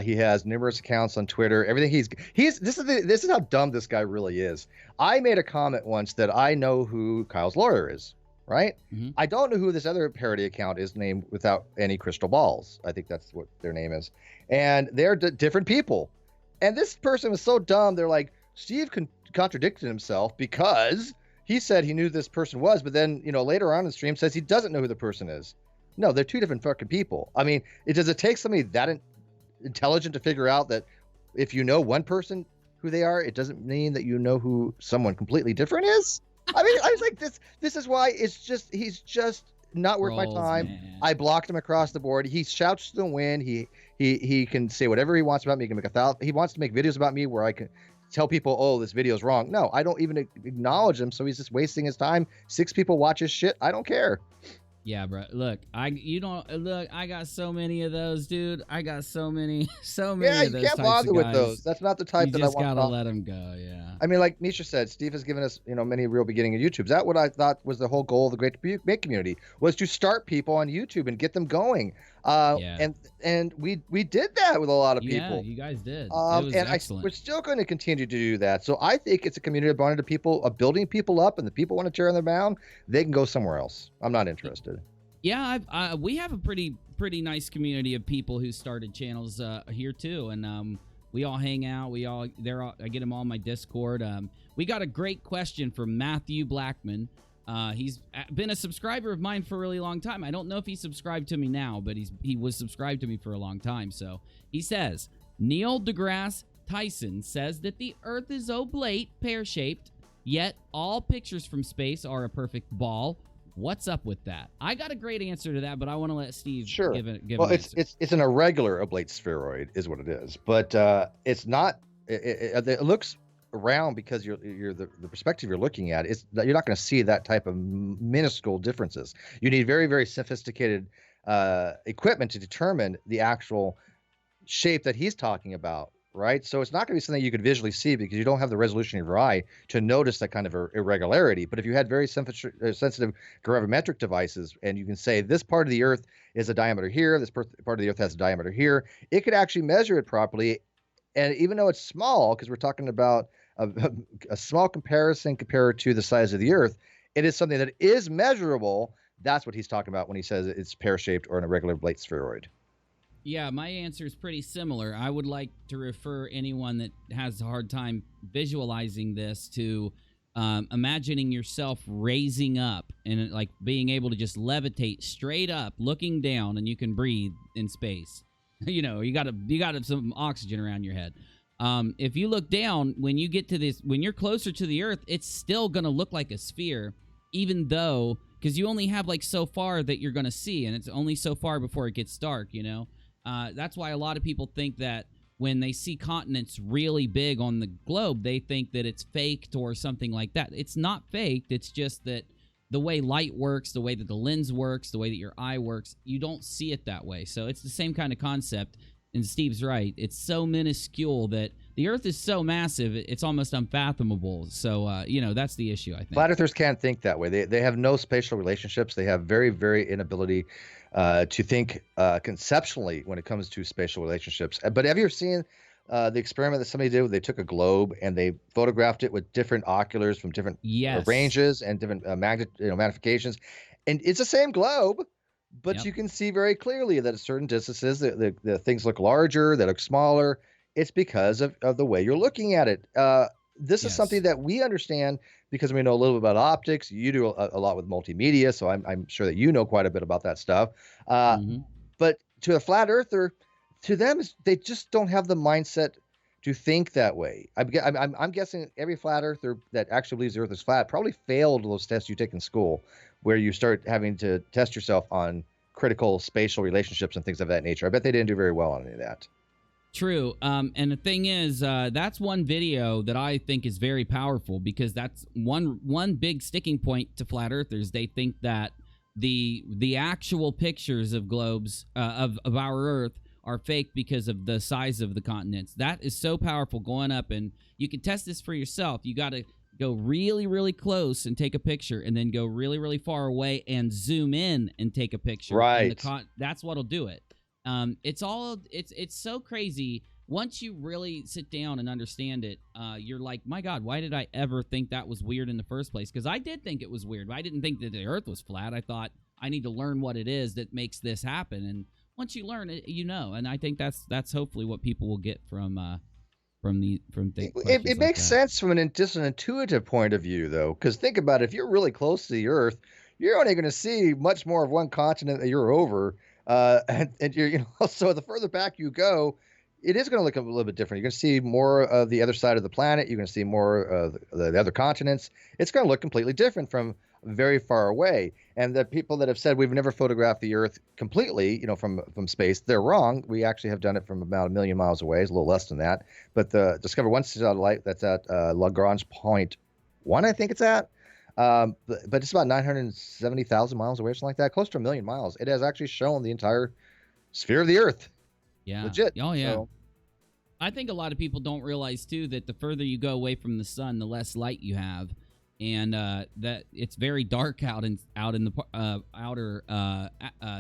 He has numerous accounts on Twitter. Everything this is how dumb this guy really is. I made a comment once that I know who Kyle's lawyer is. Right? Mm-hmm. I don't know who this other parody account is named without any crystal balls. I think that's what their name is. And they're different people. And this person was so dumb. They're like, Steve contradicted himself because he said he knew who this person was, but then, later on in the stream says he doesn't know who the person is. No, they're 2 different fucking people. I mean, does it take somebody that intelligent to figure out that if you know one person who they are, it doesn't mean that you know who someone completely different is? I mean, I was like, this is why he's just not worth my time. Man. I blocked him across the board. He shouts to the wind. He can say whatever he wants about me. He can make he wants to make videos about me where I can tell people, oh, this video is wrong. No, I don't even acknowledge him. So he's just wasting his time. 6 people watch his shit. I don't care. Yeah, bro. Look, I got so many of those, dude. I got so many of those. Yeah, you can't bother with those. That's not the type that I want. You just gotta let them go. Yeah. I mean, like Misha said, Steve has given us, many real beginning of YouTube. Is that what I thought was the whole goal of the Great Debate community, was to start people on YouTube and get them going. And we did that with a lot of people. Yeah, you guys did. It was excellent. We're still going to continue to do that. So I think it's a community of bonded people, of building people up, and the people want to tear them down, they can go somewhere else. I'm not interested. Yeah, we have a pretty nice community of people who started channels here too, and we all hang out. I get them all on my Discord. We got a great question from Matthew Blackman. He's been a subscriber of mine for a really long time. I don't know if he's subscribed to me now, but he was subscribed to me for a long time. So he says, Neil deGrasse Tyson says that the Earth is oblate, pear-shaped, yet all pictures from space are a perfect ball. What's up with that? I got a great answer to that, but I want to let Steve give an answer. It's an irregular oblate spheroid is what it is, but it's not. It looks round because the perspective you're looking at is that you're not going to see that type of minuscule differences. You need very, very sophisticated equipment to determine the actual shape that he's talking about. Right. So it's not going to be something you could visually see because you don't have the resolution of your eye to notice that kind of irregularity. But if you had very sensitive gravimetric devices and you can say this part of the Earth is a diameter here, this part of the Earth has a diameter here, it could actually measure it properly. And even though it's small, because we're talking about a small comparison compared to the size of the Earth, it is something that is measurable. That's what he's talking about when he says it's pear-shaped or an irregular oblate spheroid. Yeah, my answer is pretty similar. I would like to refer anyone that has a hard time visualizing this to imagining yourself raising up and like being able to just levitate straight up, looking down, and you can breathe in space. You got some oxygen around your head. If you look down, when you get to this, when you're closer to the Earth, it's still going to look like a sphere, even though, because you only have like so far that you're going to see, and it's only so far before it gets dark, you know? That's why a lot of people think that when they see continents really big on the globe, they think that it's faked or something like that. It's not faked. It's just that the way light works, the way that the lens works, the way that your eye works, you don't see it that way. So it's the same kind of concept. And Steve's right. It's so minuscule that the Earth is so massive, it's almost unfathomable. So, you know, that's the issue, I think. Flat earthers can't think that way. They have no spatial relationships. They have very, very inability to think conceptually when it comes to spatial relationships. But have you ever seen the experiment that somebody did? They took a globe and they photographed it with different oculars from different ranges and different magnifications. And it's the same globe, but you can see very clearly that at certain distances, the things look larger, they look smaller. It's because of the way you're looking at it. This is something that we understand because we know a little bit about optics. You do a lot with multimedia, so I'm sure that you know quite a bit about that stuff. But to a flat earther, to them, they just don't have the mindset to think that way. I'm guessing every flat earther that actually believes the Earth is flat probably failed those tests you take in school, where you start having to test yourself on critical spatial relationships and things of that nature. I bet they didn't do very well on any of that. True. And the thing is, that's one video that I think is very powerful, because that's one big sticking point to flat earthers. They think that the actual pictures of globes of our Earth are fake because of the size of the continents. That is so powerful going up, and you can test this for yourself. You got to go really, really close and take a picture, and then go really, really far away and zoom in and take a picture. Right. That's what'll do it. It's so crazy. Once you really sit down and understand it, you're like, my God, why did I ever think that was weird in the first place? Because I did think it was weird. I didn't think that the Earth was flat. I thought I need to learn what it is that makes this happen. And once you learn it, you know. And I think that's hopefully what people will get from things. It makes sense from just an intuitive point of view, though, because think about it. If you're really close to the Earth, you're only going to see much more of one continent that you're over. And you're, so the further back you go, it is going to look a little bit different. You're going to see more of the other side of the planet. You're going to see more of the other continents. It's going to look completely different from very far away. And the people that have said we've never photographed the Earth completely, from space, they're wrong. We actually have done it from about 1 million miles away. It's a little less than that. But the Discover 1 satellite that's at Lagrange point 1, I think it's at. But it's about 970,000 miles away, or something like that, close to 1 million miles. It has actually shown the entire sphere of the Earth. Yeah. Legit. Oh, yeah. So, I think a lot of people don't realize, too, that the further you go away from the sun, the less light you have. And that it's very dark out in the outer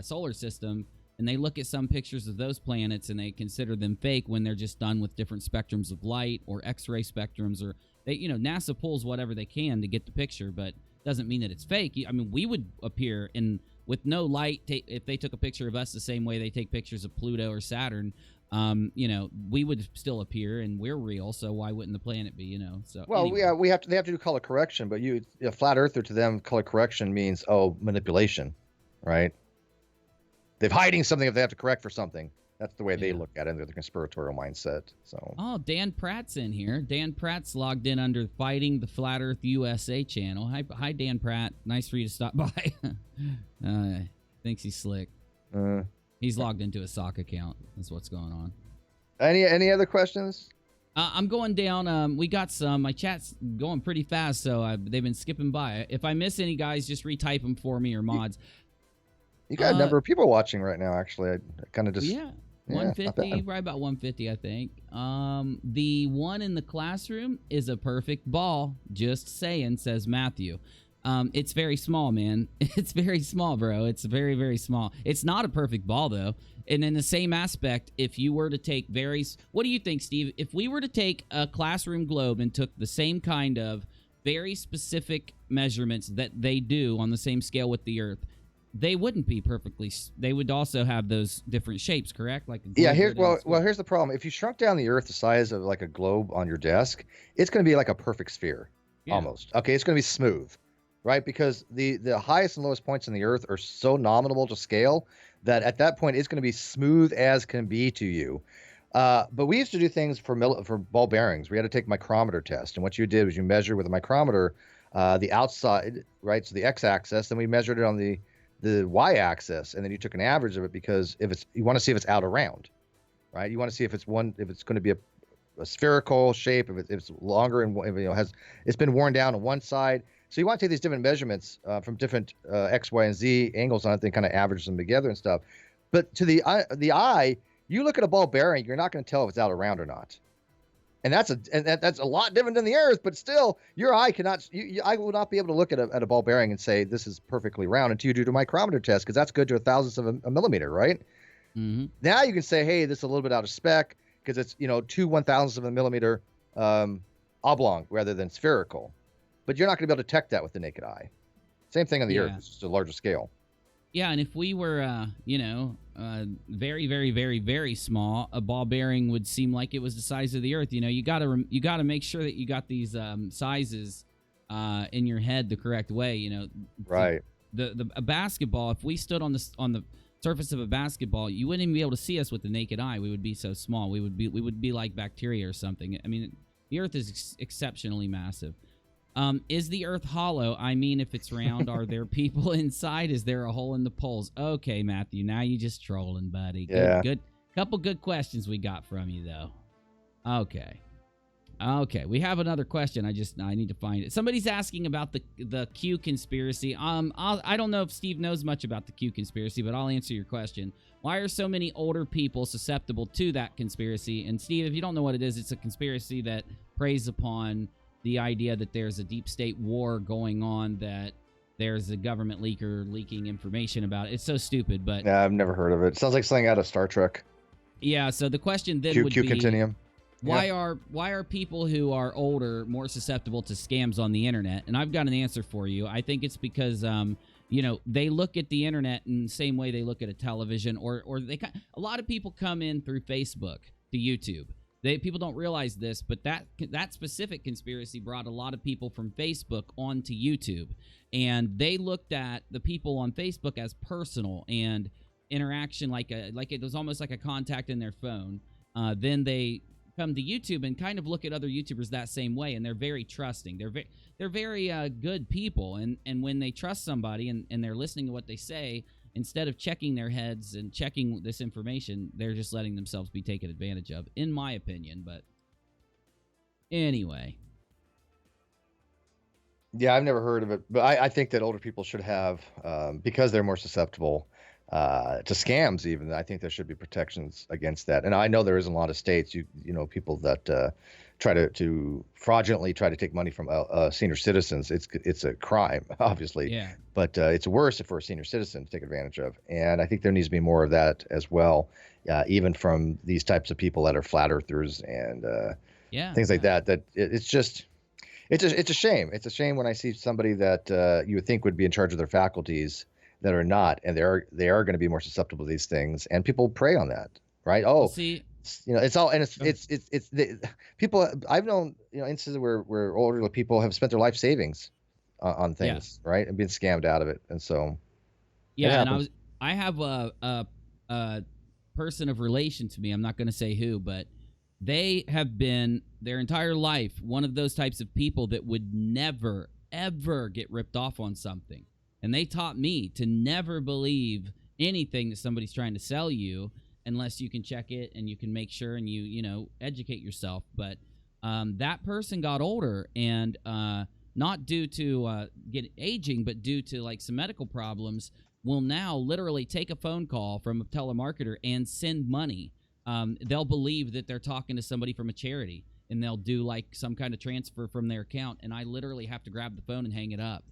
solar system. And they look at some pictures of those planets and they consider them fake when they're just done with different spectrums of light or X-ray spectrums, or NASA pulls whatever they can to get the picture, but doesn't mean that it's fake. I mean, we would appear with no light if they took a picture of us the same way they take pictures of Pluto or Saturn. We would still appear, and we're real. So why wouldn't the planet be? So well, anyway. they have to do color correction, but a flat earther, to them, color correction means manipulation, right? They're hiding something if they have to correct for something. That's the way they look at it. They're the conspiratorial mindset. So. Oh, Dan Pratt's in here. Dan Pratt's logged in under Fighting the Flat Earth USA channel. Hi, Dan Pratt. Nice for you to stop by. Thinks he's slick. He's logged into a sock account. That's what's going on. Any other questions? I'm going down. We got some. My chat's going pretty fast, so they've been skipping by. If I miss any, guys, just retype them for me, or mods. You got a number of people watching right now, actually. I kind of just... Yeah. 150, right about 150, I think. The one in the classroom is a perfect ball. Just saying, says Matthew. It's very small, man. It's very small, bro. It's very, very small. It's not a perfect ball, though. And in the same aspect, if you were to take what do you think, Steve? If we were to take a classroom globe and took the same kind of very specific measurements that they do on the same scale with the Earth, they wouldn't be perfectly. They would also have those different shapes, correct? Here's the problem. If you shrunk down the Earth the size of like a globe on your desk, it's going to be like a perfect sphere, almost. Okay, it's going to be smooth, right? Because the highest and lowest points in the Earth are so nominal to scale that at that point it's going to be smooth as can be to you. But we used to do things for ball bearings. We had to take micrometer test, and what you did was you measure with a micrometer the outside, right? So the x-axis, then we measured it on the y-axis, and then you took an average of it because you want to see if it's out or round, right? You want to see if it's going to be a spherical shape, if it's longer and it's been worn down on one side. So you want to take these different measurements from different X, Y, and Z angles on it, and kind of average them together and stuff. But to the eye, you look at a ball bearing, you're not going to tell if it's out or round or not. And that's a lot different than the Earth, but still, your eye cannot. I will not be able to look at a ball bearing and say this is perfectly round until you do the micrometer test, because that's good to a thousandth of a millimeter, right? Mm-hmm. Now you can say, hey, this is a little bit out of spec because it's 2 1,000ths of a millimeter oblong rather than spherical. But you're not going to be able to detect that with the naked eye. Same thing on the Earth, it's just a larger scale. Yeah, and if we were, very, very, very, very small, a ball bearing would seem like it was the size of the Earth. You gotta make sure that you got these sizes in your head the correct way. Right. A basketball. If we stood on the surface of a basketball, you wouldn't even be able to see us with the naked eye. We would be so small. We would be like bacteria or something. I mean, the Earth is exceptionally massive. Is the Earth hollow? I mean, if it's round, are there people inside? Is there a hole in the poles? Okay, Matthew, now you just trolling, buddy. Yeah. Good. Couple good questions we got from you, though. Okay, we have another question. I need to find it. Somebody's asking about the Q conspiracy. I don't know if Steve knows much about the Q conspiracy, but I'll answer your question. Why are so many older people susceptible to that conspiracy? And Steve, if you don't know what it is, it's a conspiracy that preys upon the idea that there's a deep state war going on, that there's a government leaker leaking information about it. It's so stupid, but... Yeah, I've never heard of it. Sounds like something out of Star Trek. Yeah, so the question then would Q be... Continuum. Why are people who are older more susceptible to scams on the internet? And I've got an answer for you. I think it's because, they look at the internet in the same way they look at a television, or a lot of people come in through Facebook to YouTube. People don't realize this, but that specific conspiracy brought a lot of people from Facebook onto YouTube, and they looked at the people on Facebook as personal and interaction, like it was almost like a contact in their phone. Then they come to YouTube and kind of look at other YouTubers that same way, and they're very trusting. They're very good people, and when they trust somebody and they're listening to what they say, instead of checking their heads and checking this information, they're just letting themselves be taken advantage of, in my opinion. But anyway. Yeah, I've never heard of it, but I think that older people should have, because they're more susceptible to scams even, I think there should be protections against that. And I know there is in a lot of states, people that try to fraudulently try to take money from senior citizens. It's a crime, obviously. Yeah. But it's worse for a senior citizen to take advantage of. And I think there needs to be more of that as well, even from these types of people that are flat earthers and things like that. That it's a shame. It's a shame when I see somebody that you would think would be in charge of their faculties that are not, and they are going to be more susceptible to these things, and people prey on that, right? Oh, see, it's all, and it's people. I've known instances where older people have spent their life savings on things, right, and been scammed out of it, and so and I have a person of relation to me. I'm not going to say who, but they have been their entire life one of those types of people that would never ever get ripped off on something. And they taught me to never believe anything that somebody's trying to sell you unless you can check it and you can make sure and you educate yourself. But that person got older, and not due to aging, but due to like some medical problems, will now literally take a phone call from a telemarketer and send money. They'll believe that they're talking to somebody from a charity, and they'll do like some kind of transfer from their account, and I literally have to grab the phone and hang it up.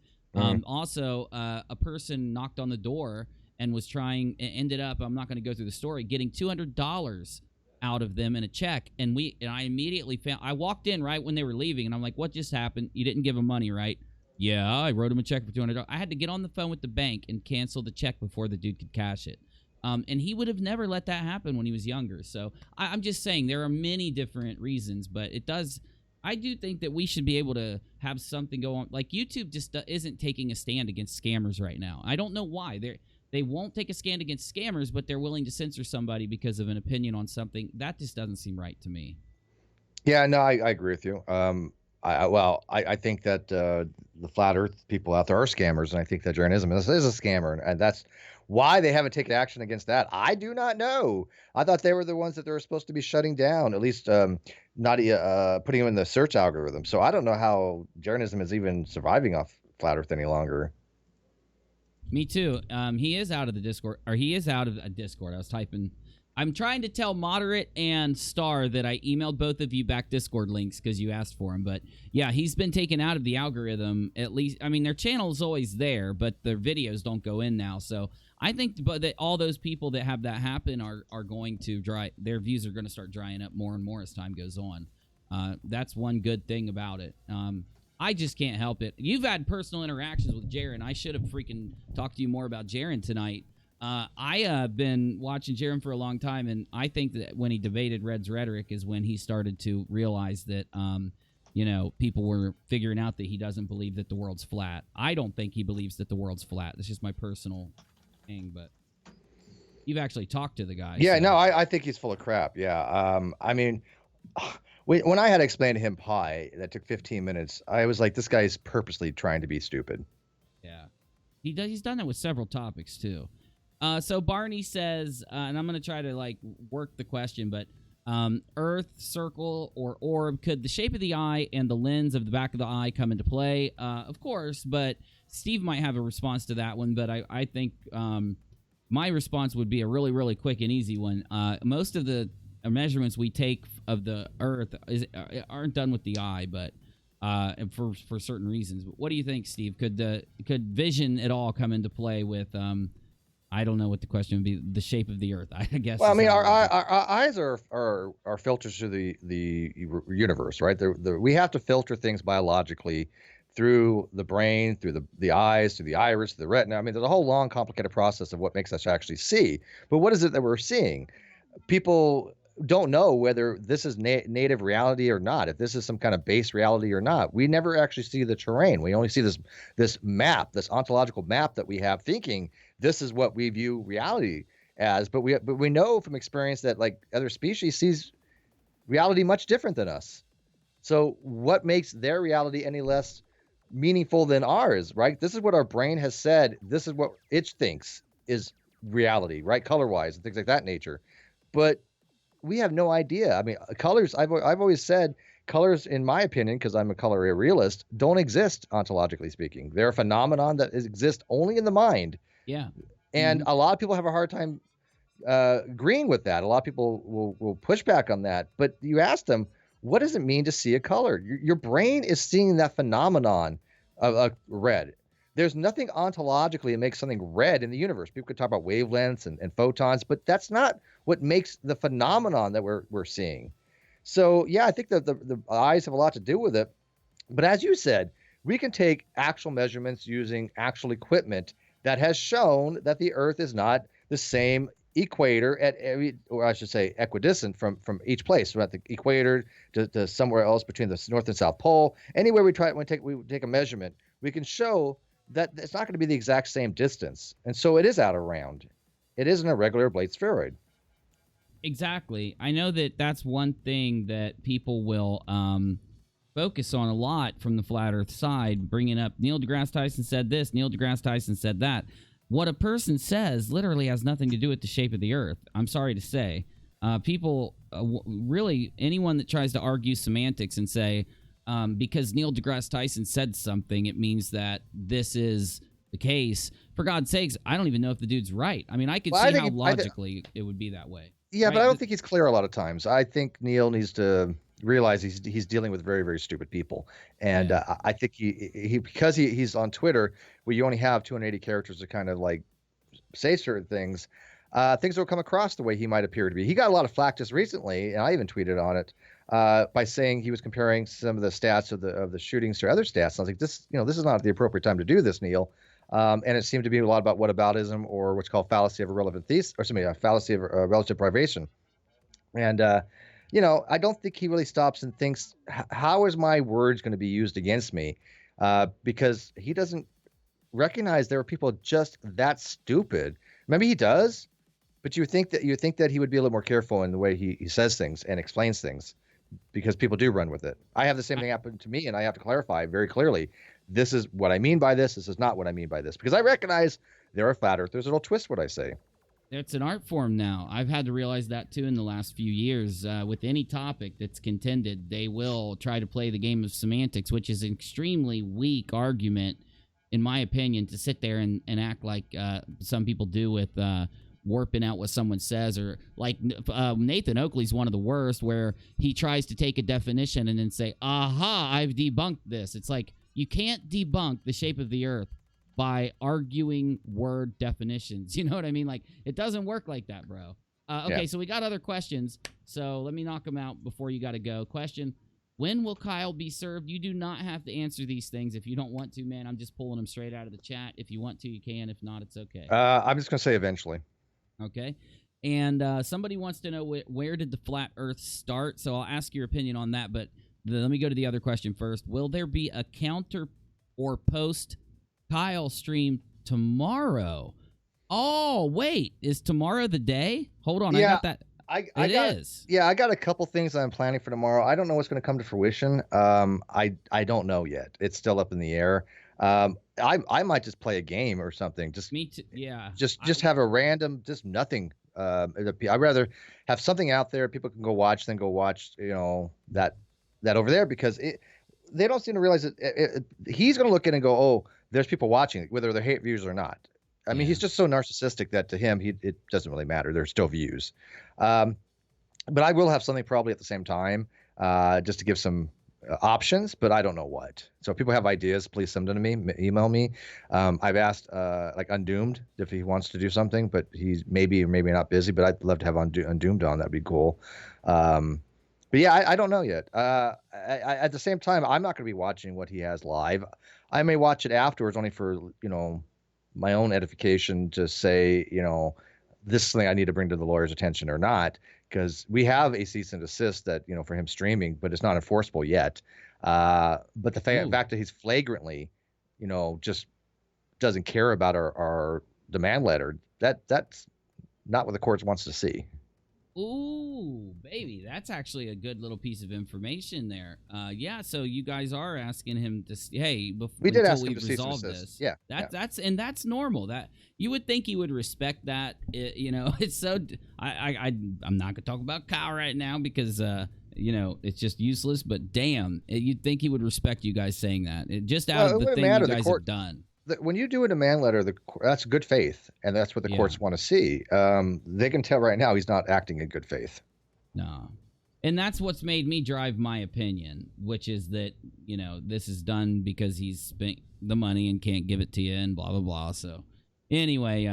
Also, a person knocked on the door and was ended up, I'm not going to go through the story, getting $200 out of them in a check. And I immediately I walked in right when they were leaving, and I'm like, what just happened? You didn't give them money, right? Yeah, I wrote him a check for $200. I had to get on the phone with the bank and cancel the check before the dude could cash it. And he would have never let that happen when he was younger. So I'm just saying there are many different reasons, but I do think that we should be able to have something go on. Like YouTube just isn't taking a stand against scammers right now. I don't know why. they won't take a stand against scammers, but they're willing to censor somebody because of an opinion on something. That just doesn't seem right to me. Yeah, no, I agree with you. I think that the flat Earth people out there are scammers, and I think that Jeranism is a scammer, and that's why they haven't taken action against that. I do not know. I thought they were the ones that they were supposed to be shutting down, at least not putting them in the search algorithm. So I don't know how Jeranism is even surviving off flat Earth any longer. Me too. He is out of the Discord, or he is out of a Discord. I was typing. I'm trying to tell Moderate and Star that I emailed both of you back Discord links because you asked for them. But yeah, he's been taken out of the algorithm. At least, I mean, their channel is always there, but their videos don't go in now. So I think that all those people that have that happen are going to their views are going to start drying up more and more as time goes on. That's one good thing about it. I just can't help it. You've had personal interactions with Jeran. I should have freaking talked to you more about Jeran tonight. I have been watching Jeran for a long time, and I think that when he debated Red's rhetoric is when he started to realize that, people were figuring out that he doesn't believe that the world's flat. I don't think he believes that the world's flat. That's just my personal thing, but you've actually talked to the guy. Yeah, so. no, I think he's full of crap. Yeah. I mean, when I had to explain to him pi, that took 15 minutes. I was like, this guy's purposely trying to be stupid. Yeah. He's done that with several topics, too. So Barney says, and I'm going to try to work the question, but Earth, circle, or orb, could the shape of the eye and the lens of the back of the eye come into play? Of course, but Steve might have a response to that one, but I think my response would be a really, really quick and easy one. Most of the measurements we take of the Earth aren't done with the eye, but for certain reasons. But what do you think, Steve? Could vision at all come into play with I don't know what the question would be. The shape of the Earth, I guess. Well, I mean, our eyes are filters to the universe, right? We have to filter things biologically through the brain, through the eyes, through the iris, through the retina. I mean, there's a whole long, complicated process of what makes us actually see. But what is it that we're seeing? People don't know whether this is native reality or not, if this is some kind of base reality or not. We never actually see the terrain. We only see this map, this ontological map that we have, thinking this is what we view reality as. But we know from experience that other species sees reality much different than us. So what makes their reality any less meaningful than ours, right? This is what our brain has said. This is what it thinks is reality, right? Color-wise and things like that nature. But we have no idea. I mean, colors, I've always said colors, in my opinion, because I'm a color realist, don't exist ontologically speaking. They're a phenomenon that exist only in the mind. Yeah. And a lot of people have a hard time agreeing with that. A lot of people will push back on that. But you ask them, what does it mean to see a color? Your brain is seeing that phenomenon of red. There's nothing ontologically that makes something red in the universe. People could talk about wavelengths and photons, but that's not what makes the phenomenon that we're seeing. So, yeah, I think that the eyes have a lot to do with it. But as you said, we can take actual measurements using actual equipment that has shown that the Earth is not the same equator or I should say equidistant from each place. So at the equator to somewhere else between the North and South Pole. Anywhere we take a measurement, we can show that it's not going to be the exact same distance. And so it is out of round. It is an irregular oblate spheroid. Exactly. I know that that's one thing that people will focus on a lot from the flat Earth side, bringing up Neil deGrasse Tyson said this, Neil deGrasse Tyson said that. What a person says literally has nothing to do with the shape of the Earth. I'm sorry to say. People, really, anyone that tries to argue semantics and say, because Neil deGrasse Tyson said something, it means that this is the case. For God's sakes, I don't even know if the dude's right. I mean, I could see how logically it would be that way. Yeah, right? But I don't think he's clear a lot of times. I think Neil needs to realize he's dealing with very, very stupid people. And I think because he's on Twitter, where you only have 280 characters to kind of say certain things, things will come across the way he might appear to be. He got a lot of flack just recently, and I even tweeted on it, by saying he was comparing some of the stats of the shootings to other stats. And I was like, this is not the appropriate time to do this, Neil. And it seemed to be a lot about whataboutism, or what's called fallacy of irrelevant thesis, or a fallacy of relative privation. And I don't think he really stops and thinks, how is my words going to be used against me? Because he doesn't recognize there are people just that stupid. Maybe he does, but you think that he would be a little more careful in the way he says things and explains things, because people do run with it. I have the same thing happen to me, and I have to clarify very clearly. This is what I mean by this. This is not what I mean by this, because I recognize there are flat earthers that'll twist what I say. It's an art form now. I've had to realize that too in the last few years. With any topic that's contended, they will try to play the game of semantics, which is an extremely weak argument, in my opinion, to sit there and act like some people do with warping out what someone says. Or like Nathan Oakley's one of the worst, where he tries to take a definition and then say, aha, I've debunked this. It's like, you can't debunk the shape of the earth by arguing word definitions. You know what I mean? Like, it doesn't work like that, bro. Okay, so we got other questions, so let me knock them out before you got to go. Question, when will Kyle be served? You do not have to answer these things if you don't want to, man. I'm just pulling them straight out of the chat. If you want to, you can. If not, it's okay. I'm just going to say eventually. Okay. And somebody wants to know where did the flat earth start? So I'll ask your opinion on that, but let me go to the other question first. Will there be a counter or post Kyle stream tomorrow? Oh, wait. Is tomorrow the day? Hold on. Yeah, I got that. It is. Yeah, I got a couple things I'm planning for tomorrow. I don't know what's going to come to fruition. I don't know yet. It's still up in the air. I might just play a game or something. Just me too. Yeah. Just have a random, just nothing. I'd rather have something out there people can go watch than go watch, that over there, because they don't seem to realize that he's going to look in and go, oh, there's people watching, whether they're hate views or not. I mean, he's just so narcissistic that to him, it doesn't really matter. There's still views. But I will have something probably at the same time, just to give some options, but I don't know what. So if people have ideas, please send them to me, email me. I've asked like Undoomed if he wants to do something, but he's maybe or maybe not busy, but I'd love to have Undoomed on. That'd be cool. But yeah, I don't know yet. At the same time, I'm not going to be watching what he has live. I may watch it afterwards, only for, my own edification, to say, this is something I need to bring to the lawyer's attention or not, because we have a cease and desist that, for him streaming, but it's not enforceable yet. But the fact that he's flagrantly, just doesn't care about our demand letter, that's not what the court wants to see. Ooh, baby, that's actually a good little piece of information there. Yeah, so you guys are asking him to, hey, we did ask him to cease and resolve desist. this. Yeah, that's normal. That you would think he would respect that. It's so. I'm not gonna talk about Kyle right now because it's just useless. But damn, you'd think he would respect you guys saying that. Just out of the thing you guys have done. When you do a demand letter, that's good faith, and that's what the courts want to see. They can tell right now he's not acting in good faith. No. And that's what's made me drive my opinion, which is that, this is done because he's spent the money and can't give it to you and blah, blah, blah. So anyway,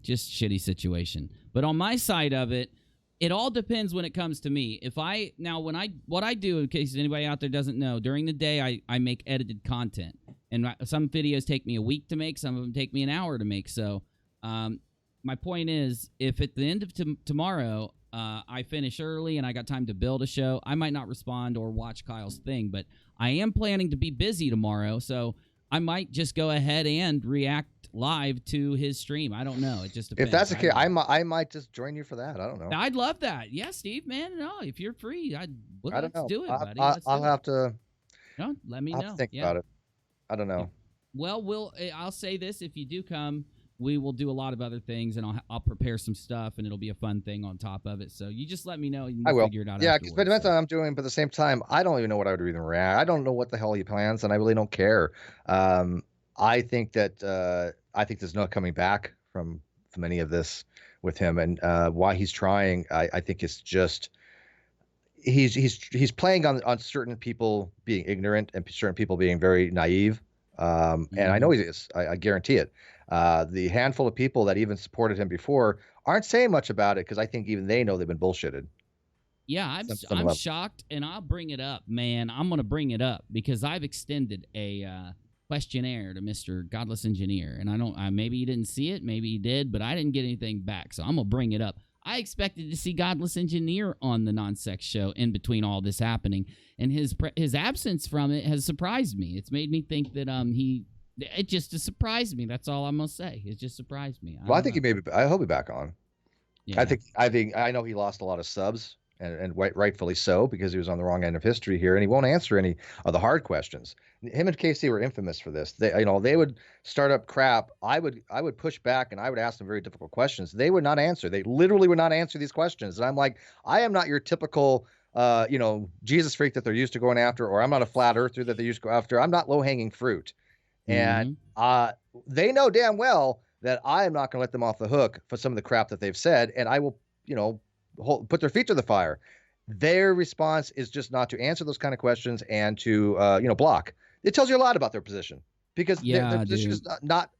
just shitty situation. But on my side of it, it all depends when it comes to me. What I do, in case anybody out there doesn't know, during the day, I make edited content. And some videos take me a week to make. Some of them take me an hour to make. So my point is, if at the end of tomorrow I finish early and I got time to build a show, I might not respond or watch Kyle's thing. But I am planning to be busy tomorrow, so I might just go ahead and react live to his stream. I don't know. It just depends. If that's the case, I might just join you for that. I don't know. I'd love that. Yeah, Steve, man. No, if you're free, let's do it, buddy. I'll have to. No, let me know. Think about it. I don't know. Well, I'll say this: if you do come, we will do a lot of other things, and I'll prepare some stuff, and it'll be a fun thing on top of it. So you just let me know, and we'll figure it out. Yeah, because it depends on what I'm doing, but at the same time, I don't even know what I would even react. I don't know what the hell he plans, and I really don't care. I think there's no coming back from any of this with him, and why he's trying, I think it's just he's playing on certain people being ignorant and certain people being very naive. And I know he is. I guarantee it. The handful of people that even supported him before aren't saying much about it because I think even they know they've been bullshitted. Yeah, I'm shocked, and I'll bring it up, man. I'm going to bring it up because I've extended a questionnaire to Mr. Godless Engineer, and maybe he didn't see it, maybe he did, but I didn't get anything back, so I'm going to bring it up. I expected to see Godless Engineer on the Non-Sex Show in between all this happening, and his absence from it has surprised me. It's made me think that he It just surprised me. That's all I'm gonna say. It just surprised me. Well, I think I hope he'll be back on. Yeah. I know he lost a lot of subs, and rightfully so, because he was on the wrong end of history here, and he won't answer any of the hard questions. Him and Casey were infamous for this. They would start up crap. I would push back, and I would ask them very difficult questions. They would not answer. They literally would not answer these questions. And I'm like, I am not your typical, Jesus freak that they're used to going after, or I'm not a flat earther that they used to go after. I'm not low hanging fruit, and they know damn well that I am not going to let them off the hook for some of the crap that they've said, and I will, put their feet to the fire. Their response is just not to answer those kind of questions and to, block. It tells you a lot about their position, because their position is not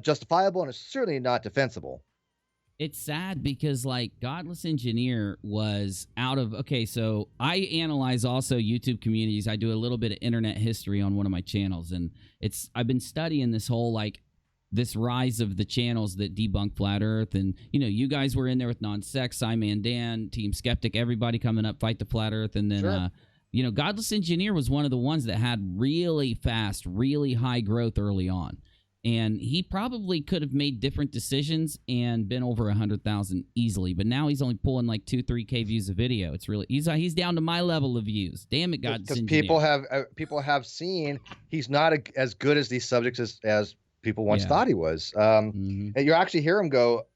justifiable, and it's certainly not defensible. It's sad because, like, Godless Engineer was out of... Okay, so I analyze also YouTube communities. I do a little bit of internet history on one of my channels, and I've been studying this whole, like, this rise of the channels that debunk Flat Earth. And, you guys were in there with Non-Sec, Cyman Dan, Team Skeptic, everybody coming up, Fight the Flat Earth. And then, Godless Engineer was one of the ones that had really fast, really high growth early on. And he probably could have made different decisions and been over 100,000 easily. But now he's only pulling like 2-3K views a video. It's really he's down to my level of views. Damn it, Godless Engineer. Because people have seen he's not as good as these subjects as people once thought he was. And you actually hear him go,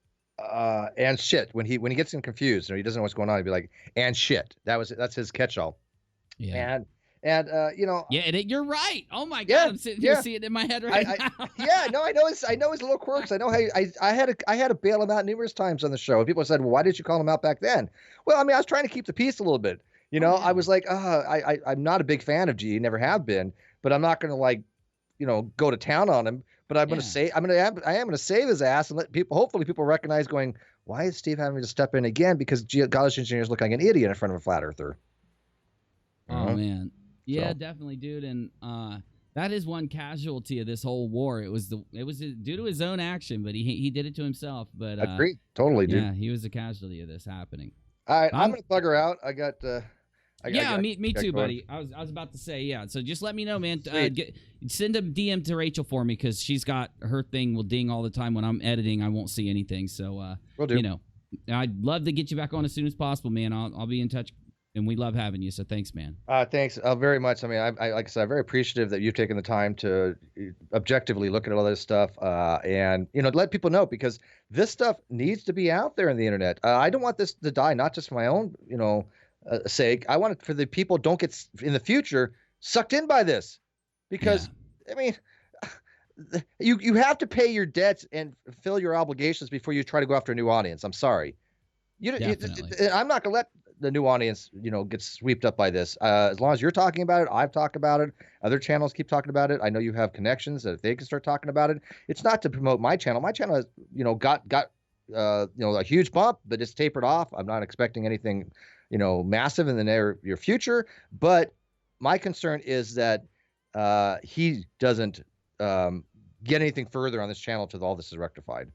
and shit, when he gets him confused, he doesn't know what's going on. He'd be like, and shit. That's his catch-all. Yeah. And you're right. Oh my God, I'm sitting here seeing it in my head right now. I know his little quirks. I know how I had to bail him out numerous times on the show. People said, well, why didn't you call him out back then? Well, I mean, I was trying to keep the peace a little bit. I was like, I'm not a big fan of G, never have been, but I'm not going to go to town on him. But I'm going to say, I am going to save his ass and let hopefully people recognize going, why is Steve having to step in again? Because Godless Engineers look like an idiot in front of a flat earther. Oh man. Yeah, definitely, dude. And that is one casualty of this whole war. It was due to his own action, but he did it to himself. But agreed, totally, dude. Yeah, he was a casualty of this happening. All right, I'm gonna plug her out. Me too, buddy. I was about to say, yeah. So just let me know, man. Send a DM to Rachel for me, because she's got her thing will ding all the time when I'm editing. I won't see anything. So will do. I'd love to get you back on as soon as possible, man. I'll be in touch. And we love having you, so thanks, man. Thanks very much. I mean, I like I said, I'm very appreciative that you've taken the time to objectively look at all this stuff, and let people know, because this stuff needs to be out there in the internet. I don't want this to die, not just for my own, sake. I want it for the people don't get in the future sucked in by this, because I mean, you have to pay your debts and fulfill your obligations before you try to go after a new audience. I'm sorry, I'm not gonna let the new audience, gets swept up by this. As long as you're talking about it, I've talked about it. Other channels keep talking about it. I know you have connections that if they can start talking about it, it's not to promote my channel. My channel has, got a huge bump, but it's tapered off. I'm not expecting anything, massive in the near future. But my concern is that he doesn't get anything further on this channel till all this is rectified.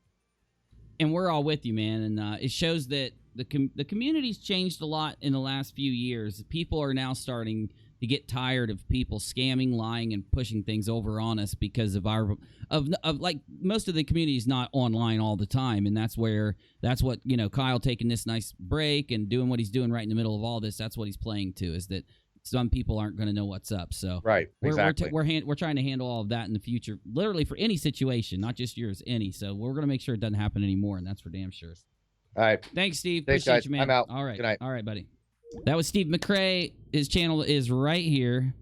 And we're all with you, man. And it shows that the community's changed a lot in the last few years. People are now starting to get tired of people scamming, lying, and pushing things over on us because of like most of the community is not online all the time, and that's what Kyle taking this nice break and doing what he's doing right in the middle of all this. That's what he's playing to, is that some people aren't going to know what's up. So right, exactly. We're trying to handle all of that in the future, literally for any situation, not just yours, any. So we're going to make sure it doesn't happen anymore, and that's for damn sure. All right. Thanks, Steve. Thanks, Appreciate guys. you, man. I'm out. All right. Good night. All right, buddy. That was Steve McRae. His channel is right here.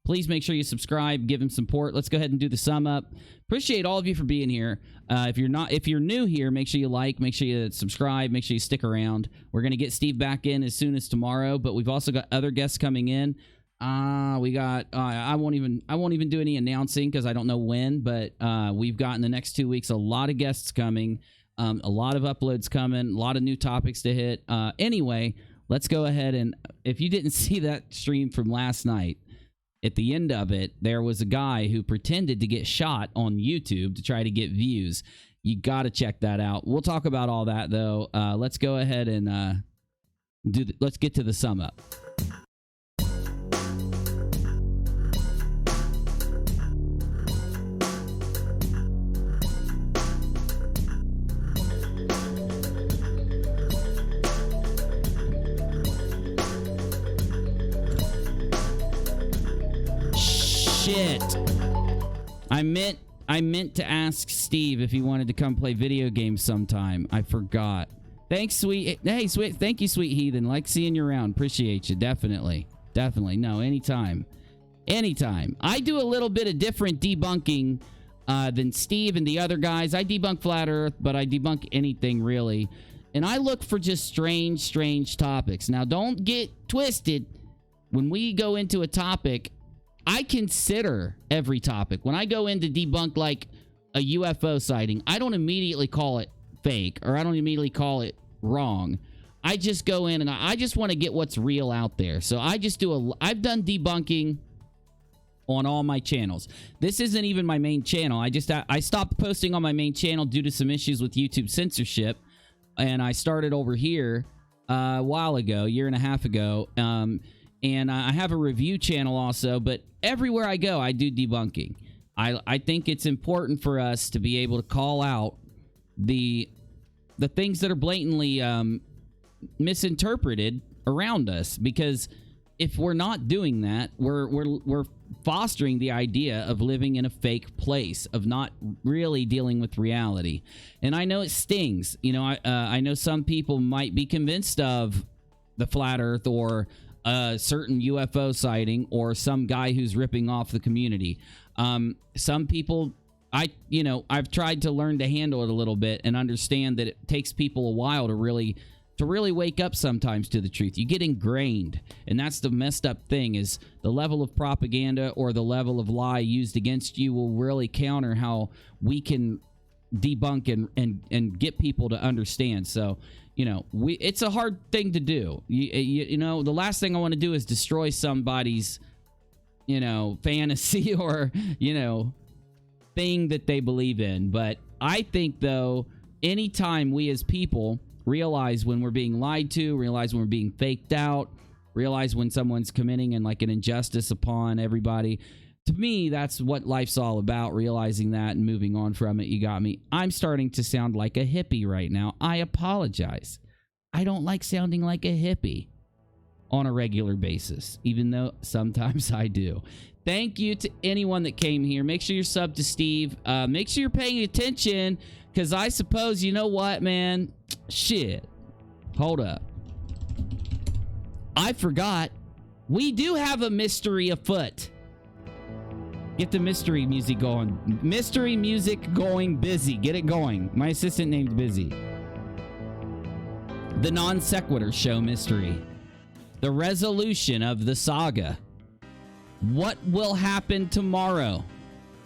Please make sure you subscribe, give him support. Let's go ahead and do the sum up. Appreciate all of you for being here. If you're new here, make sure you like, make sure you subscribe, make sure you stick around. We're going to get Steve back in as soon as tomorrow, but we've also got other guests coming in. We got I won't even do any announcing because I don't know when, but we've got in the next 2 weeks a lot of guests coming, a lot of uploads coming, a lot of new topics to hit. Anyway, let's go ahead, and if you didn't see that stream from last night, at the end of it, there was a guy who pretended to get shot on YouTube to try to get views. You got to check that out. We'll talk about all that though. Let's go ahead and let's get to the sum up. shit. I meant to ask Steve if he wanted to come play video games sometime. I forgot. Thanks, sweet. Hey, sweet. Thank you, sweet heathen. Like seeing you around. Appreciate you. Definitely. Definitely. No, anytime. Anytime. I do a little bit of different debunking than Steve and the other guys. I debunk Flat Earth, but I debunk anything really. And I look for just strange topics. Now, don't get twisted. When we go into a topic, I consider every topic. When I go in to debunk like a UFO sighting, I don't immediately call it fake or I don't immediately call it wrong. I just go in and I just want to get what's real out there. So I just I've done debunking on all my channels. This isn't even my main channel. I stopped posting on my main channel due to some issues with YouTube censorship. And I started over here a while ago, a year and a half ago. And I have a review channel also, but everywhere I go, I do debunking. I think it's important for us to be able to call out the things that are blatantly misinterpreted around us, because if we're not doing that, we're fostering the idea of living in a fake place, of not really dealing with reality. And I know it stings. You know, I know some people might be convinced of the flat earth or a certain UFO sighting or some guy who's ripping off the community. Some people, I've tried to learn to handle it a little bit and understand that it takes people a while to really wake up sometimes to the truth. You get ingrained, and that's the messed up thing, is the level of propaganda or the level of lie used against you will really counter how we can debunk and get people to understand. So, it's a hard thing to do. The last thing I want to do is destroy somebody's, fantasy or, thing that they believe in. But I think, though, anytime we as people realize when we're being lied to, realize when we're being faked out, realize when someone's committing an injustice upon everybody, to me, that's what life's all about, realizing that and moving on from it. You got me. I'm starting to sound like a hippie right now. I apologize. I don't like sounding like a hippie on a regular basis, even though sometimes I do. Thank you to anyone that came here. Make sure you're subbed to Steve. Make sure you're paying attention, because I suppose, you know what, man? Shit. Hold up. I forgot. We do have a mystery afoot. Get the mystery music going. Mystery music going, Busy. Get it going. My assistant named Busy. The NonSequiturShow mystery. The resolution of the saga. What will happen tomorrow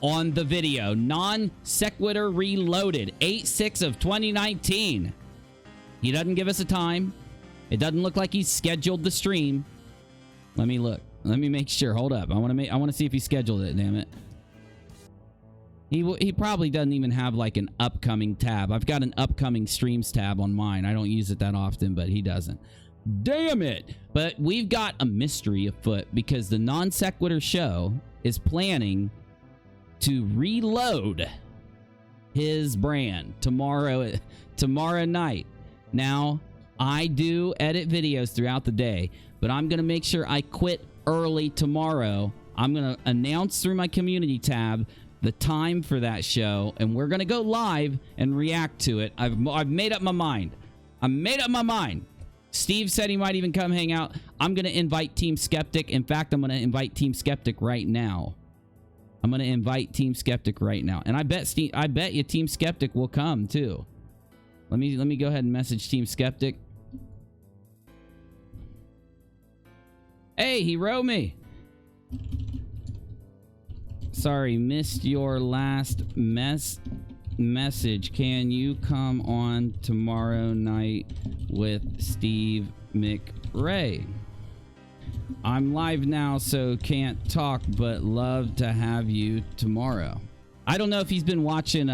on the video? Non-Sequitur Reloaded, 8/6 of 2019. He doesn't give us a time. It doesn't look like he's scheduled the stream. Let me look. Let me make sure. Hold up. I want to see if he scheduled it, damn it. He probably doesn't even have like an upcoming tab. I've got an upcoming streams tab on mine. I don't use it that often, but he doesn't. Damn it. But we've got a mystery afoot, because the NonSequiturShow is planning to reload his brand tomorrow night. Now, I do edit videos throughout the day, but I'm going to make sure I quit early tomorrow. I'm going to announce through my community tab the time for that show, and we're going to go live and react to it. I've made up my mind. I made up my mind. Steve said he might even come hang out. I'm going to invite Team Skeptic. In fact, I'm going to invite Team Skeptic right now. I'm going to invite Team Skeptic right now. And I bet you Team Skeptic will come too. Let me go ahead and message Team Skeptic. Hey, he wrote me. Sorry, missed your last message. Can you come on tomorrow night with Steve McRae? I'm live now, so can't talk, but love to have you tomorrow. I don't know if he's been watching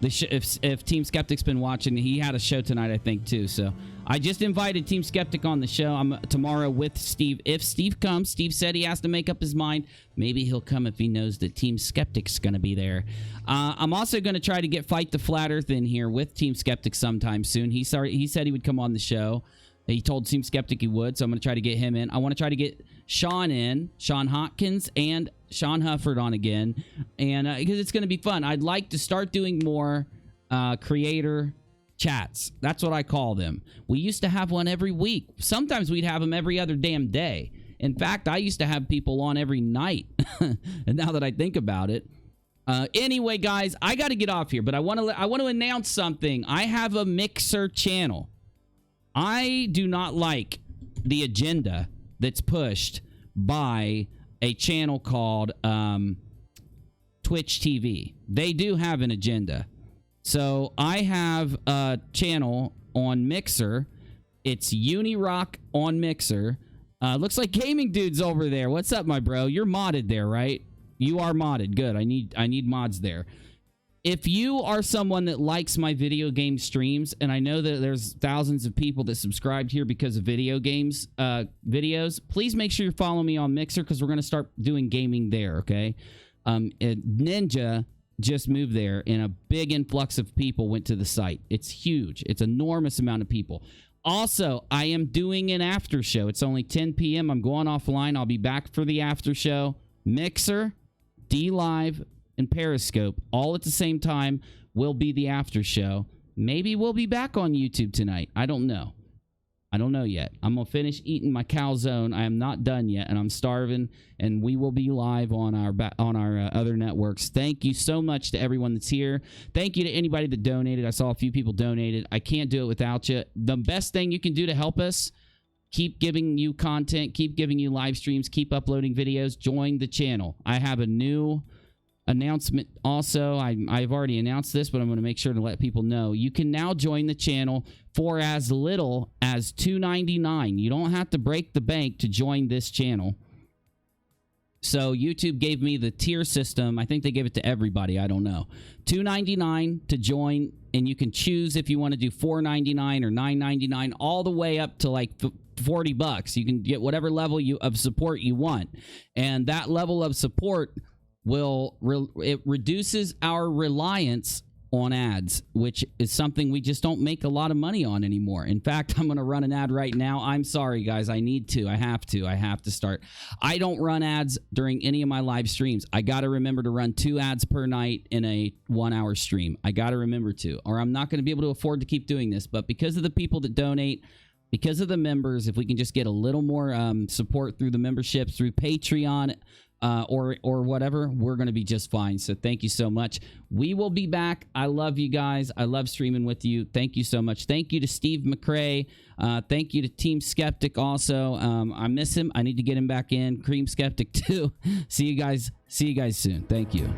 if Team Skeptic's been watching. He had a show tonight, I think, too. So I just invited Team Skeptic on the show. I'm tomorrow with Steve. If Steve comes, Steve said he has to make up his mind. Maybe he'll come if he knows that Team Skeptic's going to be there. I'm also going to try to get Fight the Flat Earth in here with Team Skeptic sometime soon. He said he would come on the show. He told Team Skeptic he would, so I'm going to try to get him in. I want to try to get Sean Hopkins, and Sean Hufford on again, and because it's going to be fun. I'd like to start doing more creator chats. That's what I call them. We used to have one every week. Sometimes we'd have them every other damn day. In fact, I used to have people on every night. And now that I think about it. Anyway, guys, I got to get off here, but I want to announce something. I have a Mixer channel. I do not like the agenda that's pushed by a channel called Twitch TV. They do have an agenda. So I have a channel on Mixer. It's UNIRock on Mixer. Looks like Gaming Dude's over there. What's up, my bro? You're modded there, right? You are modded. Good. I need mods there. If you are someone that likes my video game streams, and I know that there's thousands of people that subscribed here because of video games videos, please make sure you follow me on Mixer because we're going to start doing gaming there, okay? Ninja just moved there, and a big influx of people went to the site. It's huge. It's an enormous amount of people. Also, I am doing an after show. It's only 10 p.m. I'm going offline. I'll be back for the after show. Mixer, DLive, and Periscope all at the same time will be the after show. Maybe we'll be back on YouTube tonight. I don't know. I don't know yet. I'm going to finish eating my calzone. I am not done yet, and I'm starving, and we will be live on our other networks. Thank you so much to everyone that's here. Thank you to anybody that donated. I saw a few people donated. I can't do it without you. The best thing you can do to help us, keep giving you content, keep giving you live streams, keep uploading videos, join the channel. I have a new announcement also. I've already announced this, but I'm going to make sure to let people know. You can now join the channel for as little as $2.99. You don't have to break the bank to join this channel. So YouTube gave me the tier system. I think they gave it to everybody. I don't know. $2.99 to join, and you can choose if you want to do $4.99 or $9.99, all the way up to like $40. You can get whatever level of support you want, and that level of support it reduces our reliance on ads, which is something we just don't make a lot of money on anymore. In fact, I'm going to run an ad right now. I'm sorry, guys. I need to. I have to start. I don't run ads during any of my live streams. I got to remember to run 2 ads per night in a 1-hour stream. I got to remember to, or I'm not going to be able to afford to keep doing this. But because of the people that donate, because of the members, if we can just get a little more support through the memberships, through Patreon, or whatever, we're going to be just fine. So thank you so much. We will be back. I love you guys. I love streaming with you. Thank you so much. Thank you to Steve McRae. Thank you to Team Skeptic also. I miss him. I need to get him back in. Cream Skeptic too. See you guys soon. Thank you.